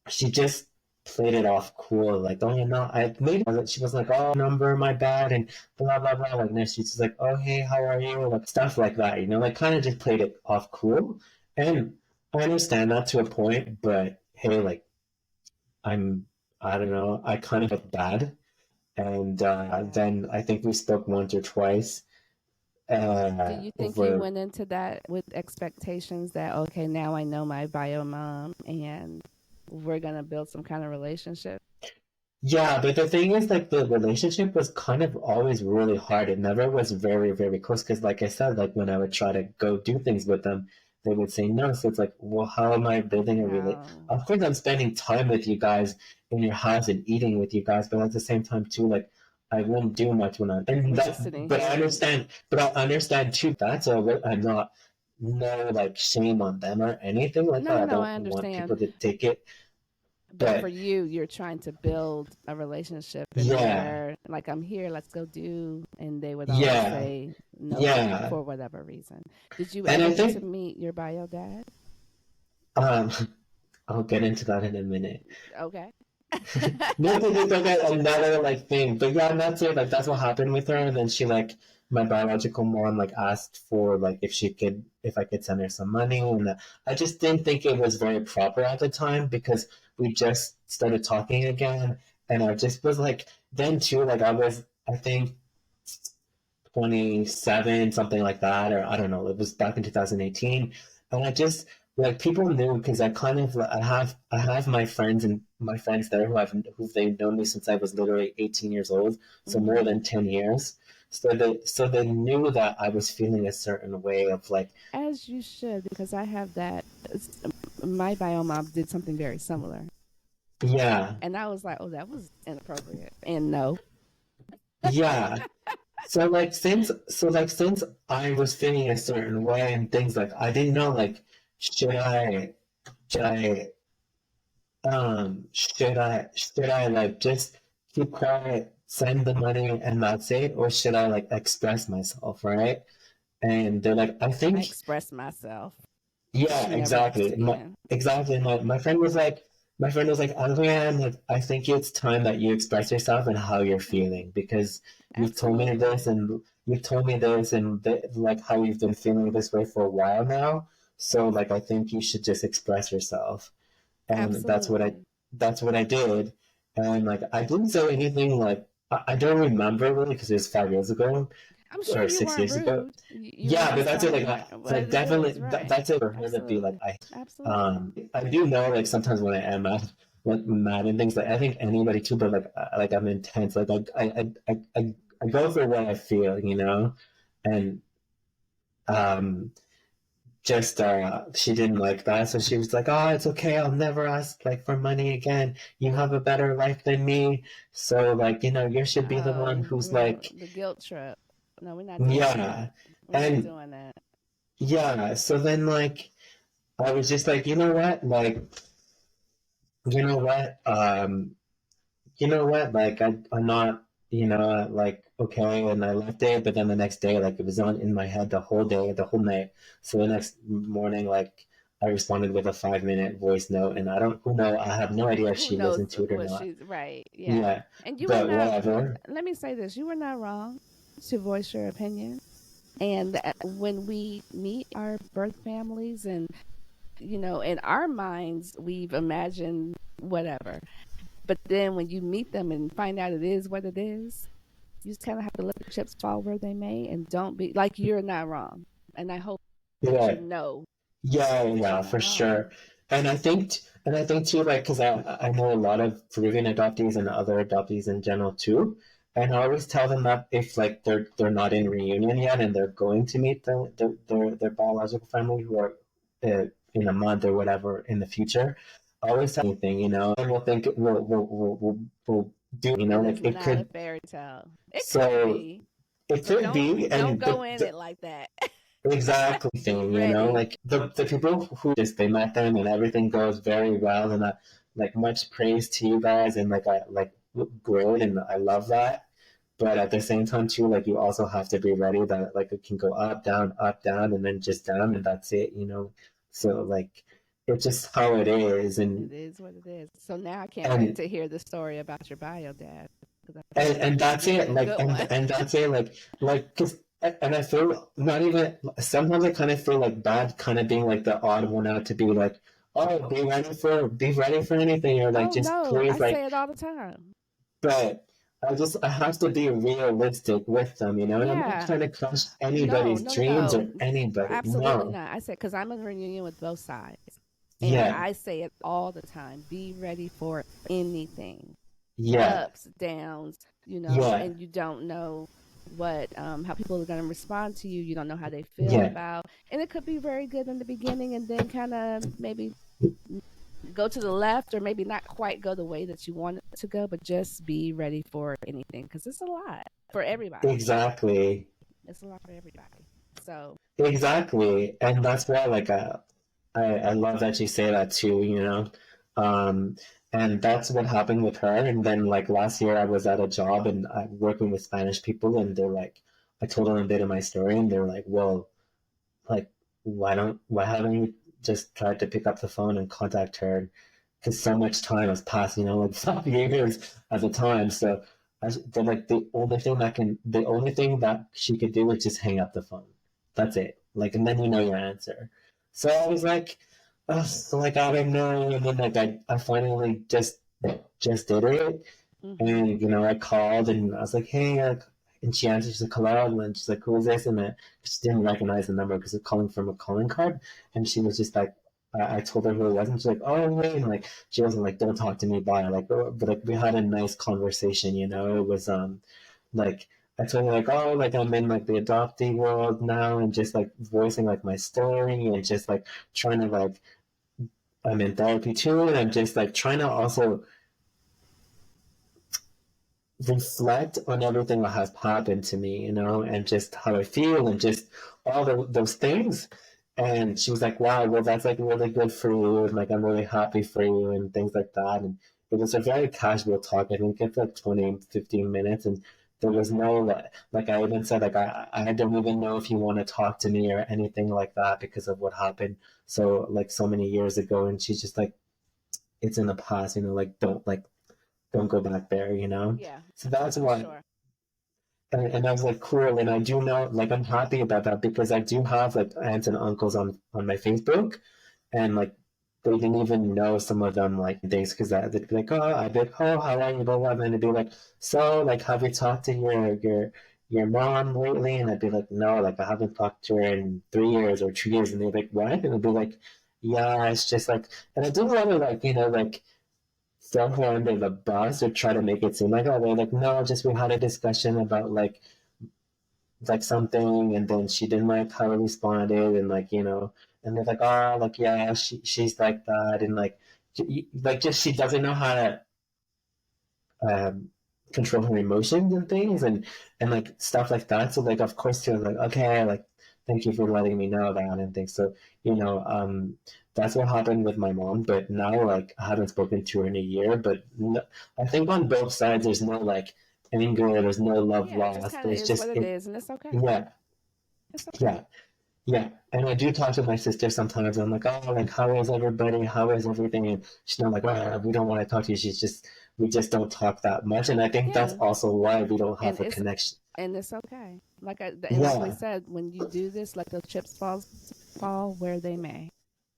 she just played it off cool, like, oh no, I maybe she was like, oh, number, my bad, and blah blah blah. Like, then she's just like, oh hey, how are you? Like stuff like that, like kind of just played it off cool. And I understand that to a point, but hey, like I'm, I don't know, I kind of felt bad. And Yeah. then I think we spoke once or twice. Do you think you Over went into that with expectations that, okay, now I know my bio mom and we're going to build some kind of relationship? Yeah, but the thing is, like, the relationship was kind of always really hard. It never was very, very close because, like I said, like when I would try to go do things with them, they would say no. So it's like, well, how am I building a relate? How? Of course, I'm spending time with you guys in your house and eating with you guys, but at the same time, too, like, I wouldn't do much when I and We're just that. sitting But I here. understand. But I understand too. That's a. I'm not no like shame on them or anything like No, that. no, I no, don't I want understand. people to take it, But for but you, you're trying to build a relationship and yeah, they're like, I'm here, let's go do. And they would always yeah. say no Yeah, for whatever reason. Did you and ever I get to think meet your bio dad? um, I'll get into that in a minute. Okay. No, it's okay, another like thing, but yeah, and that's it. Like that's what happened with her. And then she like my biological mom like asked for like if I could send her some money, and I just didn't think it was very proper at the time because we just started talking again, and I just was like then too like I think 27, something like that, or I don't know. It was back in 2018, and I just like people knew because I kind of I have my friends there who they've known me since I was literally 18 years old, so more Hmm. than 10 years. So they knew that I was feeling a certain way of like, As you should, because I have that. My bio mom did something very similar. yeah, And I was like, oh, that was inappropriate. And no. yeah. So like since I was feeling a certain way and things like I didn't know like should I should I should I like just keep quiet, send the money and that's it, or should I like express myself, right? And they're like, I I think expressed myself. yeah, She never asked exactly. again. Exactly. My friend was like, Adrian, like, I think it's time that you express yourself and how you're feeling because you've told me this Absolutely. and you've told me this and like how you've been feeling this way for a while now. So like, I think you should just express yourself. And Absolutely. that's what I did. And like, I didn't say anything like, I don't remember really because it was 5 years ago I'm sure or you six weren't years ago. rude. You were Yeah, but just that's it. kind Like, of, like what it definitely, is, right? that's it for her to be like, Absolutely. Absolutely. I do know like sometimes when I am mad, like mad and things like I think anybody too, but like I'm intense. Like I go for what I feel, and um, just she didn't like that, so she was like, oh, it's okay. I'll never ask like for money again. You have a better life than me, so like you should be the one Oh, who's like, the guilt trip. No, we're not doing that. yeah, We're not and doing that. yeah. So then like. I was just like, you know what, like I'm not, like okay, and I left it, but then the next day, like it was on in my head the whole day, the whole night. So the next morning, like I responded with a 5-minute voice note, and I don't, who know, I have no idea if Who she knows listened to it or what not. she's right? Yeah. Yeah, And you were but not. whatever. Let me say this: you were not wrong to voice your opinion. And when we meet our birth families, and in our minds, we've imagined whatever. But then when you meet them and find out it is what it is, you just kind of have to let the chips fall where they may, and don't be like you're not wrong. And I hope that you Yeah, know yeah, that you're yeah, not for wrong. sure. And I think, And I think too, like, because I know a lot of Peruvian adoptees and other adoptees in general too, and I always tell them that if like they're not in reunion yet and they're going to meet their biological family who are in a month or whatever in the future, I always tell anything, and we'll think we'll do, And like it's it not a could. fairy tale. It could So be, it but could be, don't and go in it like that. exactly Be thing, ready. like the people who just they met them and everything goes very well, and like much praise to you guys, and like I like great, and I love that. But at the same time too, like you also have to be ready that like it can go up, down, and then just down, and that's it. So like it's just how it is, It is what it is. So now I can't wait and to hear the story about your bio dad. and that's Be it, a like good one. and that's it, like because and I feel not even sometimes I kind of feel like bad kind of being like the odd one out to be like, oh, be ready for anything, or like Oh just no, I please, say like, it all the time. but I have to be realistic with them, and I'm not Yeah. trying to crush No, anybody's no, no, dreams or no. anybody, Absolutely no. not. I said, because I'm in reunion with both sides. And Yeah, I say it all the time. Be ready for anything. yeah, Ups, downs, yeah, and you don't know what how people are going to respond to you. You don't know how they feel yeah, about. And it could be very good in the beginning and then kind of maybe go to the left or maybe not quite go the way that you want it to go, but just be ready for anything because it's a lot for everybody. exactly. It's a lot for everybody. So, Exactly, and that's why, like, I love that you say that too, um, and that's what happened with her. And then, like, last year, I was at a job and I'm working with Spanish people, and they're like, I told them a bit of my story, and they're like, well, like, why haven't you just tried to pick up the phone and contact her? Because so much time has passed, like 5 years at the time. So they're like the only thing that she could do is just hang up the phone. That's it. Like, and then you know your answer. So I was like, oh, so like I don't know. And then like I finally just did it. mm-hmm. And I called and I was like, hey, and she answered. She's like, hello, and she's like, who is this? And she didn't recognize the number because it's calling from a calling card. And she was just like, I told her who it was, and she's like, oh, wait, and like she wasn't like, don't talk to me, bye. Like, but like we had a nice conversation. It was like I told her like, oh, like I'm in like the adoptee world now, and just like voicing like my story, and just like trying to like I'm in therapy too, and I'm just like trying to also reflect on everything that has happened to me, and just how I feel and just all those things. And she was like, wow, well, that's like really good for you. And like, I'm really happy for you and things like that. And it was a very casual talk. I think it's like 20, 15 minutes. And there was no, like I even said, like, I don't even know if you want to talk to me or anything like that because of what happened. So like so many years ago. And she's just like, it's in the past, like, don't go back there. Yeah, So that's for why, sure. and I was like, cool. And I do know, like, I'm happy about that because I do have like aunts and uncles on my Facebook, and like they didn't even know some of them like things because they'd be like, oh, I'd be like, oh, how are you, blah blah, and then they'd be like, so like, have you talked to your mom lately? And I'd be like, no, like I haven't talked to her in 3 years or 2 years, and they'd be like, what? And I'd be like, yeah, it's just like, and I didn't want to like like throw her under the bus or try to make it seem like, oh, they're like, no, just we had a discussion about like something, and then she didn't like how I responded, and like and they're like, oh, like, yeah, she's like that, and like just she doesn't know how to um control her emotions and things, Yeah. and like stuff like that. So like, of course, she was like, okay, like, thank you for letting me know that and things. So that's what happened with my mom. But now, like, I haven't spoken to her in a year. But no, I think on both sides, there's no like anger, there's no love Yeah, it just lost. kind of There's is just what it it, is, and it's okay. yeah, It's okay. yeah. Yeah, and I do talk to my sister sometimes. I'm like, oh, like, how is everybody? How is everything? And she's not like, oh, we don't want to talk to you. We just don't talk that much. And I think that's Yeah, also why we don't and have a connection. it's okay. Like we Yeah, said, when you do this, let the chips fall where they may,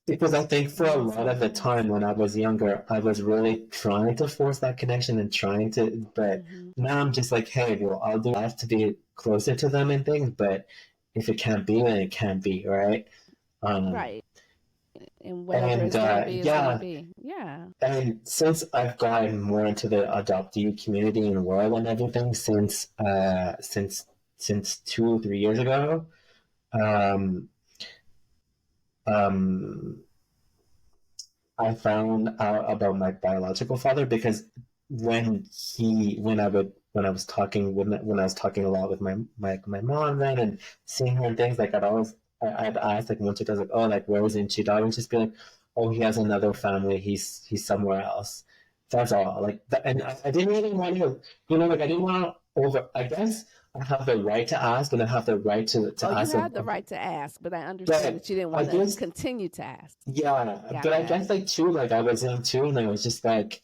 because I think for a and that's lot all of the it is. time when I was younger, I was really trying to force that connection and trying to, but Hmm. now I'm just like, hey, well, I'll do my best to be closer to them and things, but if it can't be, then it can't be, right? Um, Right, and whatever and it's gonna be is gonna yeah, be. Yeah. And since I've gotten more into the adoptee community and world and everything since 2 or 3 years ago, um, um, I found out about my biological father because when I was talking when I was talking a lot with my mom then and seeing her and things like I'd ask like once or twice like, oh, like where is he, and she'd always just be like, oh, he has another family, he's somewhere else. That's all. Like and I didn't really want to, like I didn't want to over. I guess I have the right to ask and I have the right Oh, to you ask. had the right to ask, but I understand But that you didn't I want to guess continue to ask. yeah, Got but I that. guess like too, like I was young too, and I was just like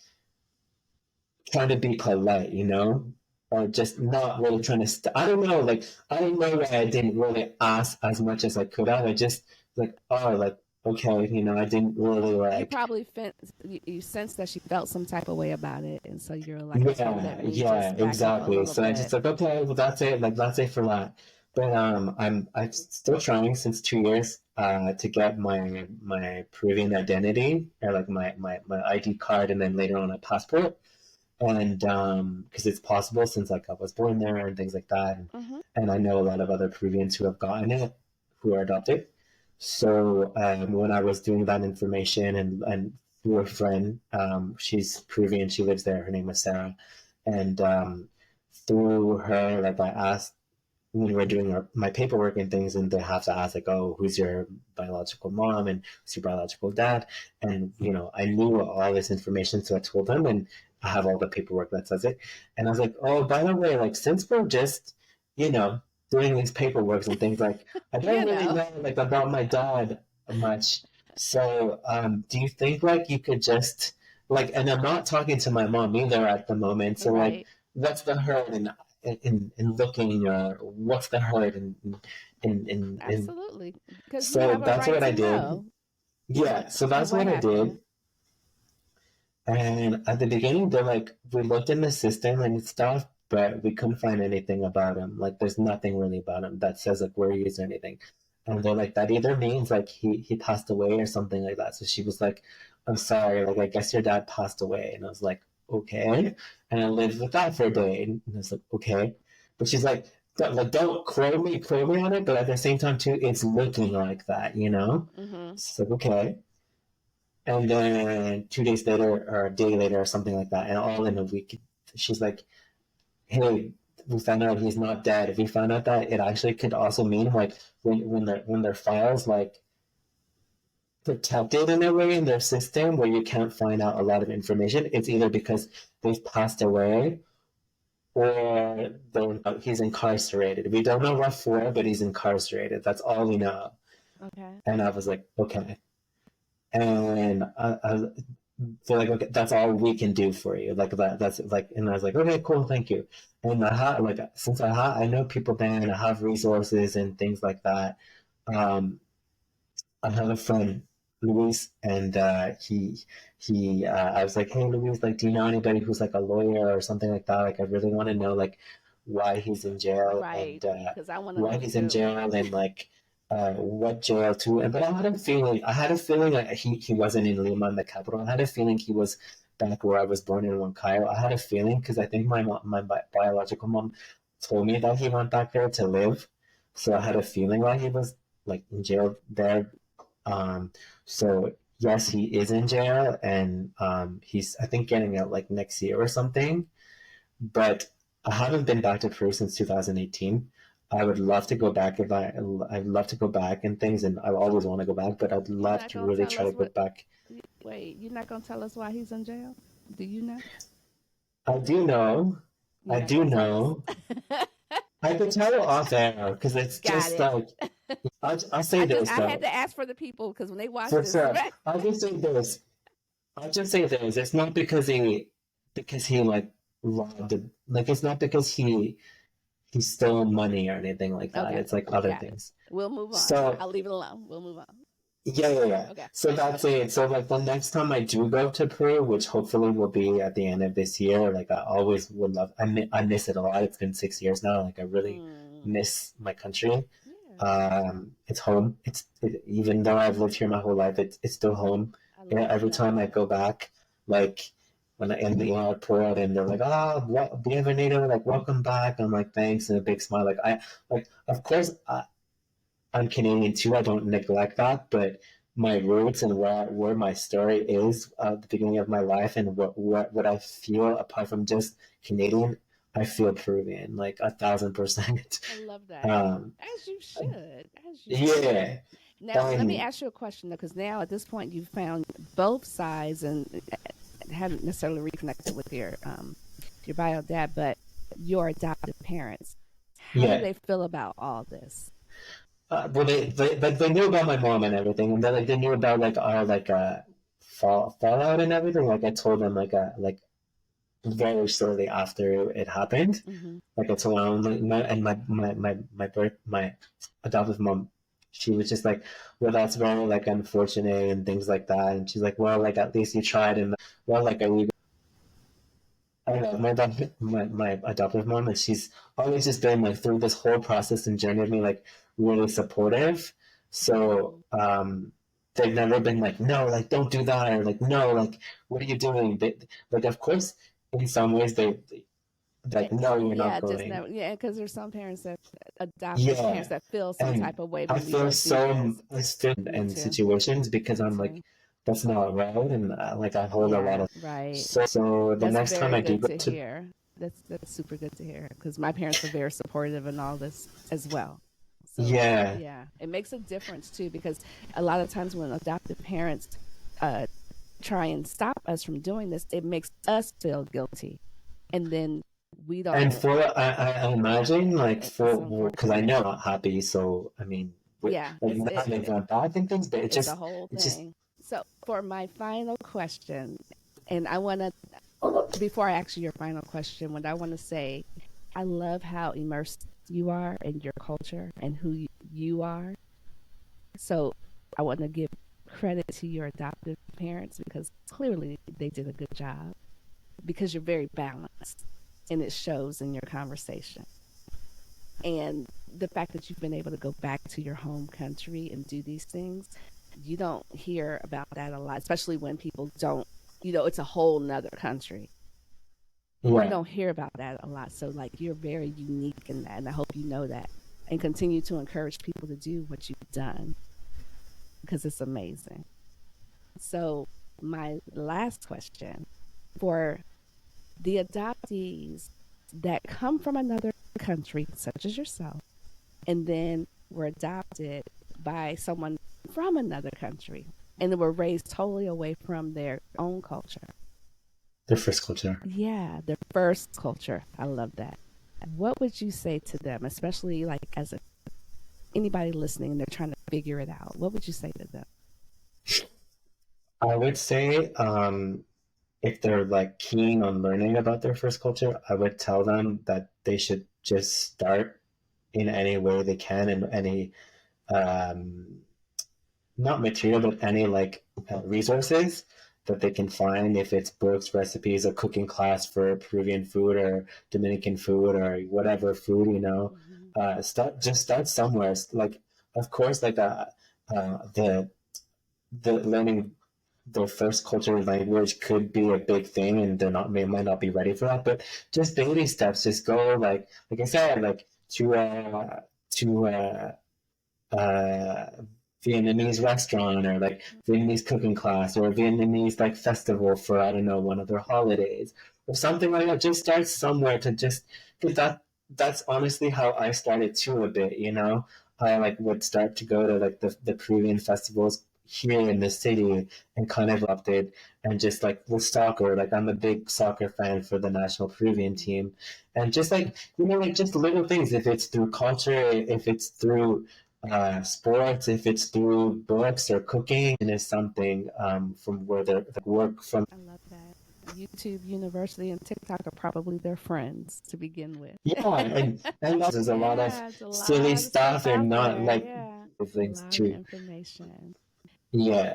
trying to be polite, or just not really trying to. I don't know, like I don't know why I didn't really ask as much as I could have. I just like, oh, like okay, I didn't really You like. probably you sensed that she felt some type of way about it, and so you're like, okay, Yeah, let me yeah, just back up a exactly. little So I just bit. like, okay, well that's it, like that's it for that. But I'm still trying since 2 years to get my Peruvian identity or like my ID card and then later on a passport. And because it's possible since like I was born there and things like that, Mm-hmm. and I know a lot of other Peruvians who have gotten it, who are adopted. So when I was doing that information and through a friend, she's Peruvian, she lives there. Her name is Sarah, and through her, like I asked when we're doing my paperwork and things, and they have to ask like, oh, who's your biological mom and who's your biological dad, and I knew all this information, so I told them, and I have all the paperwork that says it, and I was like, oh, by the way, like since we're just, doing these paperwork and things, like I don't really know like about my dad much, so do you think like you could just like, and I'm not talking to my mom either at the moment, so like Right. what's the hurt in looking what's the hurt in Absolutely, because you so have a that's right what I to did. know Yeah, so that's what what I happened. did. And at the beginning they're like, we looked in the system and stuff, but we couldn't find anything about him. Like there's nothing really about him that says like where he is or anything. And they're like, that either means like he passed away or something like that. So she was like, I'm sorry, like I guess your dad passed away. And I was like, okay. And I lived with that for a day. And I was like, okay. But she's like, don't quote me on it, but at the same time too, it's looking like that. Mm-hmm. She's like, okay. And then 2 days later, or a day later, or something like that, and all in a week, she's like, "Hey, we found out he's not dead. If we found out that, it actually could also mean like when their files like protected in a way in their system where you can't find out a lot of information. It's either because they've passed away or he's incarcerated. We don't know what for, but he's incarcerated. That's all we know." Okay. And I was like, okay. And I feel like, okay, that's all we can do for you. Like that's like, and I was like, okay, cool, thank you. And since I know people there and I have resources and things like that. I have a friend, Luis, and I was like, hey, Luis, like, do you know anybody who's like a lawyer or something like that? Like, I really want to know like why he's in jail Right. and Because I want to why know he's in too. jail and like what jail too. And but I had a feeling like he wasn't in Lima, in the capital. I had a feeling he was back where I was born in Huancayo. I had a feeling because I think my biological mom told me that he went back there to live. So I had a feeling like he was like in jail there. um, so yes, he is in jail, and he's I think getting out like next year or something. But I haven't been back to Peru since 2018. I would love to go back I'd love to go back and things, and I always want to go back. But I'd You're love not to gonna really tell try us to go what? back. Wait, you're not gonna tell us why he's in jail? Do you know? I do know, You're I not do gonna tell us. know. I could tell you off air because it's Got just it. like I'll say this I had though to ask for the people because when they watch for this, sure. I'll just say this. I'll just say this. It's not because he like robbed it. Like it's not because he stole money or anything like that. okay, It's like other got it. things. We'll move on. So I'll leave it alone. We'll move on. yeah, yeah, yeah. Okay. So that's it. So like the next time I do go to Peru, which hopefully will be at the end of this year, like I always would love. I miss it a lot. It's been 6 years now. Like I really Mm, miss my country. yeah, It's home. Even though I've lived here my whole life, it's still home. I Yeah, every time I go back, like when I in the airport and they're like, "Ah, what, bienvenido," like "welcome back." I'm like, "Thanks," and a big smile. Like of course, I'm Canadian too. I don't neglect that, but my roots and where my story is at the beginning of my life and what I feel apart from just Canadian, I feel Peruvian, like 1,000%. I love that. Um, As you should. As you should. yeah, Now, let me and ask you a question though, because now at this point you've found both sides and haven't necessarily reconnected with your bio dad, but your adoptive parents. How do yeah. they feel about all this? Well, they knew about my mom and everything, and they knew about like our like fallout and everything. Like I told them like very shortly after it happened. Mm-hmm. Like I told them, like, my adoptive mom, she was just like, well, that's very like unfortunate and things like that. And she's like, well, like at least you tried, and well, like are you I don't know, my adoptive mom, and she's always just been like through this whole process and journey of me like really supportive. So they've never been like, no, like don't do that, or like no, like what are you doing? Like of course, in some ways they like no, you're not Yeah, just going. never. Yeah, because there's some parents that adoptive parents Yeah, that feel some and type of way I when we feel don't do so this. I still Me in too. situations because Me I'm like too. that's not right, and like I hold a lot Yeah, of right. so the That's next time very I do good go to to hear. That's super good to hear because my parents were very supportive in all this as well. So yeah. yeah, it makes a difference too because a lot of times when adoptive parents uh, try and stop us from doing this, it makes us feel guilty, and then we And don't. for I imagine like It's for because I unfortunate. know I'm not happy, so I mean, Yeah, like not having bad things, but it's a whole it just thing. So for my final question, and I want to before I ask you your final question, what I want to say, I love how immersed you are in your culture and who you are. So I want to give credit to your adoptive parents because clearly they did a good job because you're very balanced and it shows in your conversation. And the fact that you've been able to go back to your home country and do these things, you don't hear about that a lot, especially when people don't, it's a whole nother country. You yeah. don't hear about that a lot. So, like, you're very unique in that. And I hope you know that and continue to encourage people to do what you've done because it's amazing. So, my last question for the adoptees that come from another country, such as yourself, and then were adopted by someone from another country and they were raised totally away from their own culture. The first culture. Yeah, their first culture. I love that. What would you say to them, especially like as anybody listening and they're trying to figure it out? What would you say to them? I would say if they're like keen on learning about their first culture, I would tell them that they should just start in any way they can and any um, not material, but any like resources that they can find, if it's books, recipes, a cooking class for Peruvian food or Dominican food or whatever food, Mm-hmm. start somewhere. Like, of course, like the learning their first culture language could be a big thing, and they might not be ready for that. But just baby steps, just go like I said, like to uh, Vietnamese restaurant or like Vietnamese cooking class or a Vietnamese like festival for I don't know one of their holidays or something like that. Just start somewhere to just because that's honestly how I started too a bit. I like would start to go to like the Peruvian festivals here in the city and kind of opted and just like with soccer, like I'm a big soccer fan for the national Peruvian team, and just like like just little things, if it's through culture, if it's through sports, if it's through books or cooking, and it's something from where they work from. I love that. YouTube University and TikTok are probably their friends to begin with. Yeah, and also there's a lot of Yeah, it's a silly lot of stuff stuff and out not there. like Yeah, a things lot of too. information. Yeah,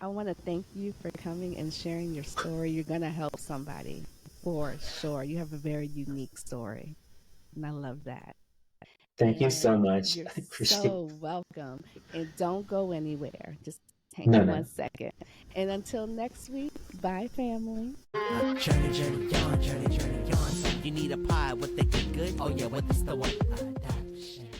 I want to thank you for coming and sharing your story. You're going to help somebody for sure. You have a very unique story, and I love that. thank you so And much. you're I appreciate it. so welcome. And don't go anywhere. Just Hang No, on no. 1 second. And until next week, bye, family. Journey on. You need a pie with the good? Oh yeah, what is the one? Adoption.